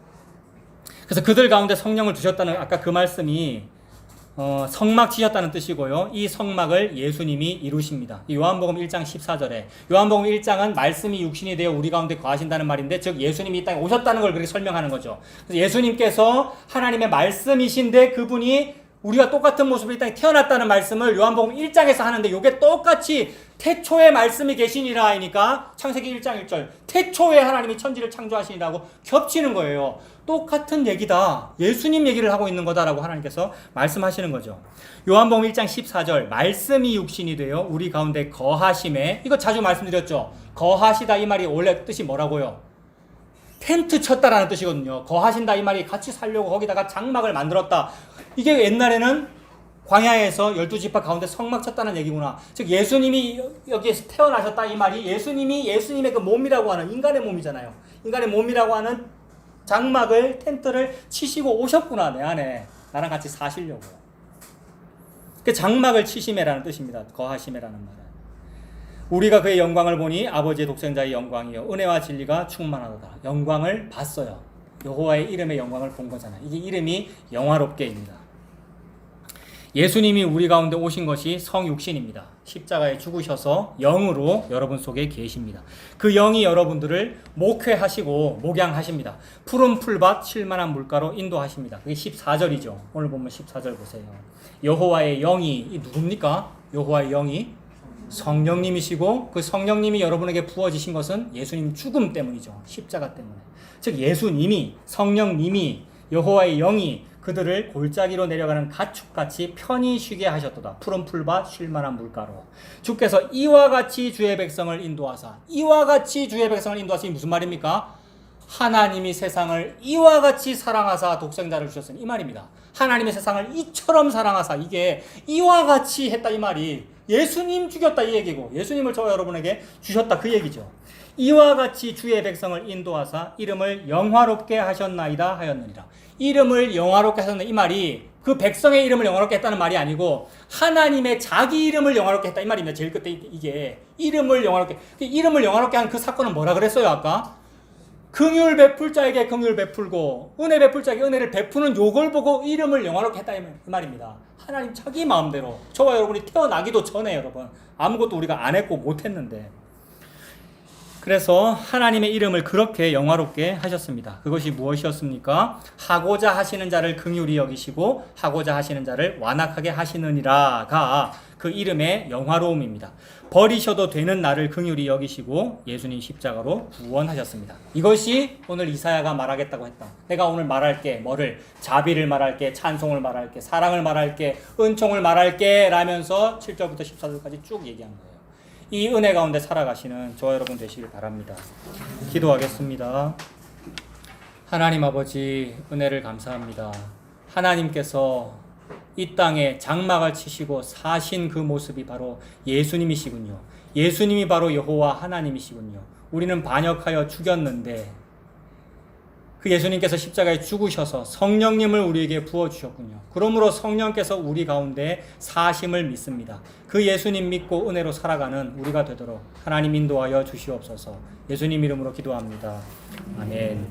그래서 그들 가운데 성령을 두셨다는 아까 그 말씀이 성막 지셨다는 뜻이고요. 이 성막을 예수님이 이루십니다. 요한복음 1장 14절에 요한복음 1장은 말씀이 육신이 되어 우리 가운데 거하신다는 말인데 즉 예수님이 이 땅에 오셨다는 걸 그렇게 설명하는 거죠. 그래서 예수님께서 하나님의 말씀이신데 그분이 우리가 똑같은 모습으로 이 땅에 태어났다는 말씀을 요한복음 1장에서 하는데 이게 똑같이 태초에 말씀이 계시니라 하니까 창세기 1장 1절 태초에 하나님이 천지를 창조하시니라고 겹치는 거예요. 똑같은 얘기다. 예수님 얘기를 하고 있는 거다라고 하나님께서 말씀하시는 거죠. 요한복음 1장 14절 말씀이 육신이 되어 우리 가운데 거하심에, 이거 자주 말씀드렸죠. 거하시다 이 말이 원래 뜻이 뭐라고요? 텐트 쳤다라는 뜻이거든요. 거하신다 이 말이 같이 살려고 거기다가 장막을 만들었다. 이게 옛날에는 광야에서 12지파 가운데 성막 쳤다는 얘기구나. 즉 예수님이 여기에서 태어나셨다 이 말이 예수님의 그 몸이라고 하는 인간의 몸이잖아요. 인간의 몸이라고 하는 장막을 텐트를 치시고 오셨구나. 내 안에 나랑 같이 사시려고. 그 장막을 치심이라는 뜻입니다. 거하심이라는 말은. 우리가 그의 영광을 보니 아버지의 독생자의 영광이요 은혜와 진리가 충만하도다. 영광을 봤어요. 여호와의 이름의 영광을 본 거잖아요. 이게 이름이 영화롭게입니다. 예수님이 우리 가운데 오신 것이 성육신입니다. 십자가에 죽으셔서 영으로 여러분 속에 계십니다. 그 영이 여러분들을 목회하시고 목양하십니다. 푸른 풀밭 쉴만한 물가로 인도하십니다. 그게 14절이죠. 오늘 보면 14절 보세요. 여호와의 영이, 이 누굽니까? 여호와의 영이 성령님이시고 그 성령님이 여러분에게 부어지신 것은 예수님 죽음 때문이죠. 십자가 때문에. 즉 예수님이, 성령님이, 여호와의 영이 그들을 골짜기로 내려가는 가축같이 편히 쉬게 하셨도다. 푸른 풀밭 쉴만한 물가로. 주께서 이와 같이 주의 백성을 인도하사, 이와 같이 주의 백성을 인도하시니 무슨 말입니까? 하나님이 세상을 이와 같이 사랑하사 독생자를 주셨으니 이 말입니다. 하나님의 세상을 이처럼 사랑하사, 이게 이와 같이 했다 이 말이 예수님 죽였다 이 얘기고 예수님을 저와 여러분에게 주셨다 그 얘기죠. 이와 같이 주의 백성을 인도하사 이름을 영화롭게 하셨나이다 하였느니라. 이름을 영화롭게 하셨나 이 말이 그 백성의 이름을 영화롭게 했다는 말이 아니고 하나님의 자기 이름을 영화롭게 했다 이 말입니다. 제일 끝에 이게 이름을 영화롭게 한 그 사건은 뭐라 그랬어요 아까? 긍휼 베풀 자에게 긍휼 베풀고 은혜 베풀 자에게 은혜를 베푸는 요걸 보고 이름을 영화롭게 했다 이 말입니다. 하나님 자기 마음대로 저와 여러분이 태어나기도 전에 여러분 아무것도 우리가 안 했고 못 했는데 그래서 하나님의 이름을 그렇게 영화롭게 하셨습니다. 그것이 무엇이었습니까? 하고자 하시는 자를 긍휼히 여기시고 하고자 하시는 자를 완악하게 하시느니라가 그 이름의 영화로움입니다. 버리셔도 되는 나를 긍휼히 여기시고 예수님 십자가로 구원하셨습니다. 이것이 오늘 이사야가 말하겠다고 했다. 내가 오늘 말할게 뭐를? 자비를 말할게, 찬송을 말할게, 사랑을 말할게, 은총을 말할게 라면서 7절부터 14절까지 쭉 얘기한 거예요. 이 은혜 가운데 살아가시는 저와 여러분 되시길 바랍니다. 기도하겠습니다. 하나님 아버지 은혜를 감사합니다. 하나님께서 이 땅에 장막을 치시고 사신 그 모습이 바로 예수님이시군요. 예수님이 바로 여호와 하나님이시군요. 우리는 반역하여 죽였는데 그 예수님께서 십자가에 죽으셔서 성령님을 우리에게 부어주셨군요. 그러므로 성령께서 우리 가운데 사심을 믿습니다. 그 예수님 믿고 은혜로 살아가는 우리가 되도록 하나님 인도하여 주시옵소서. 예수님 이름으로 기도합니다. 아멘.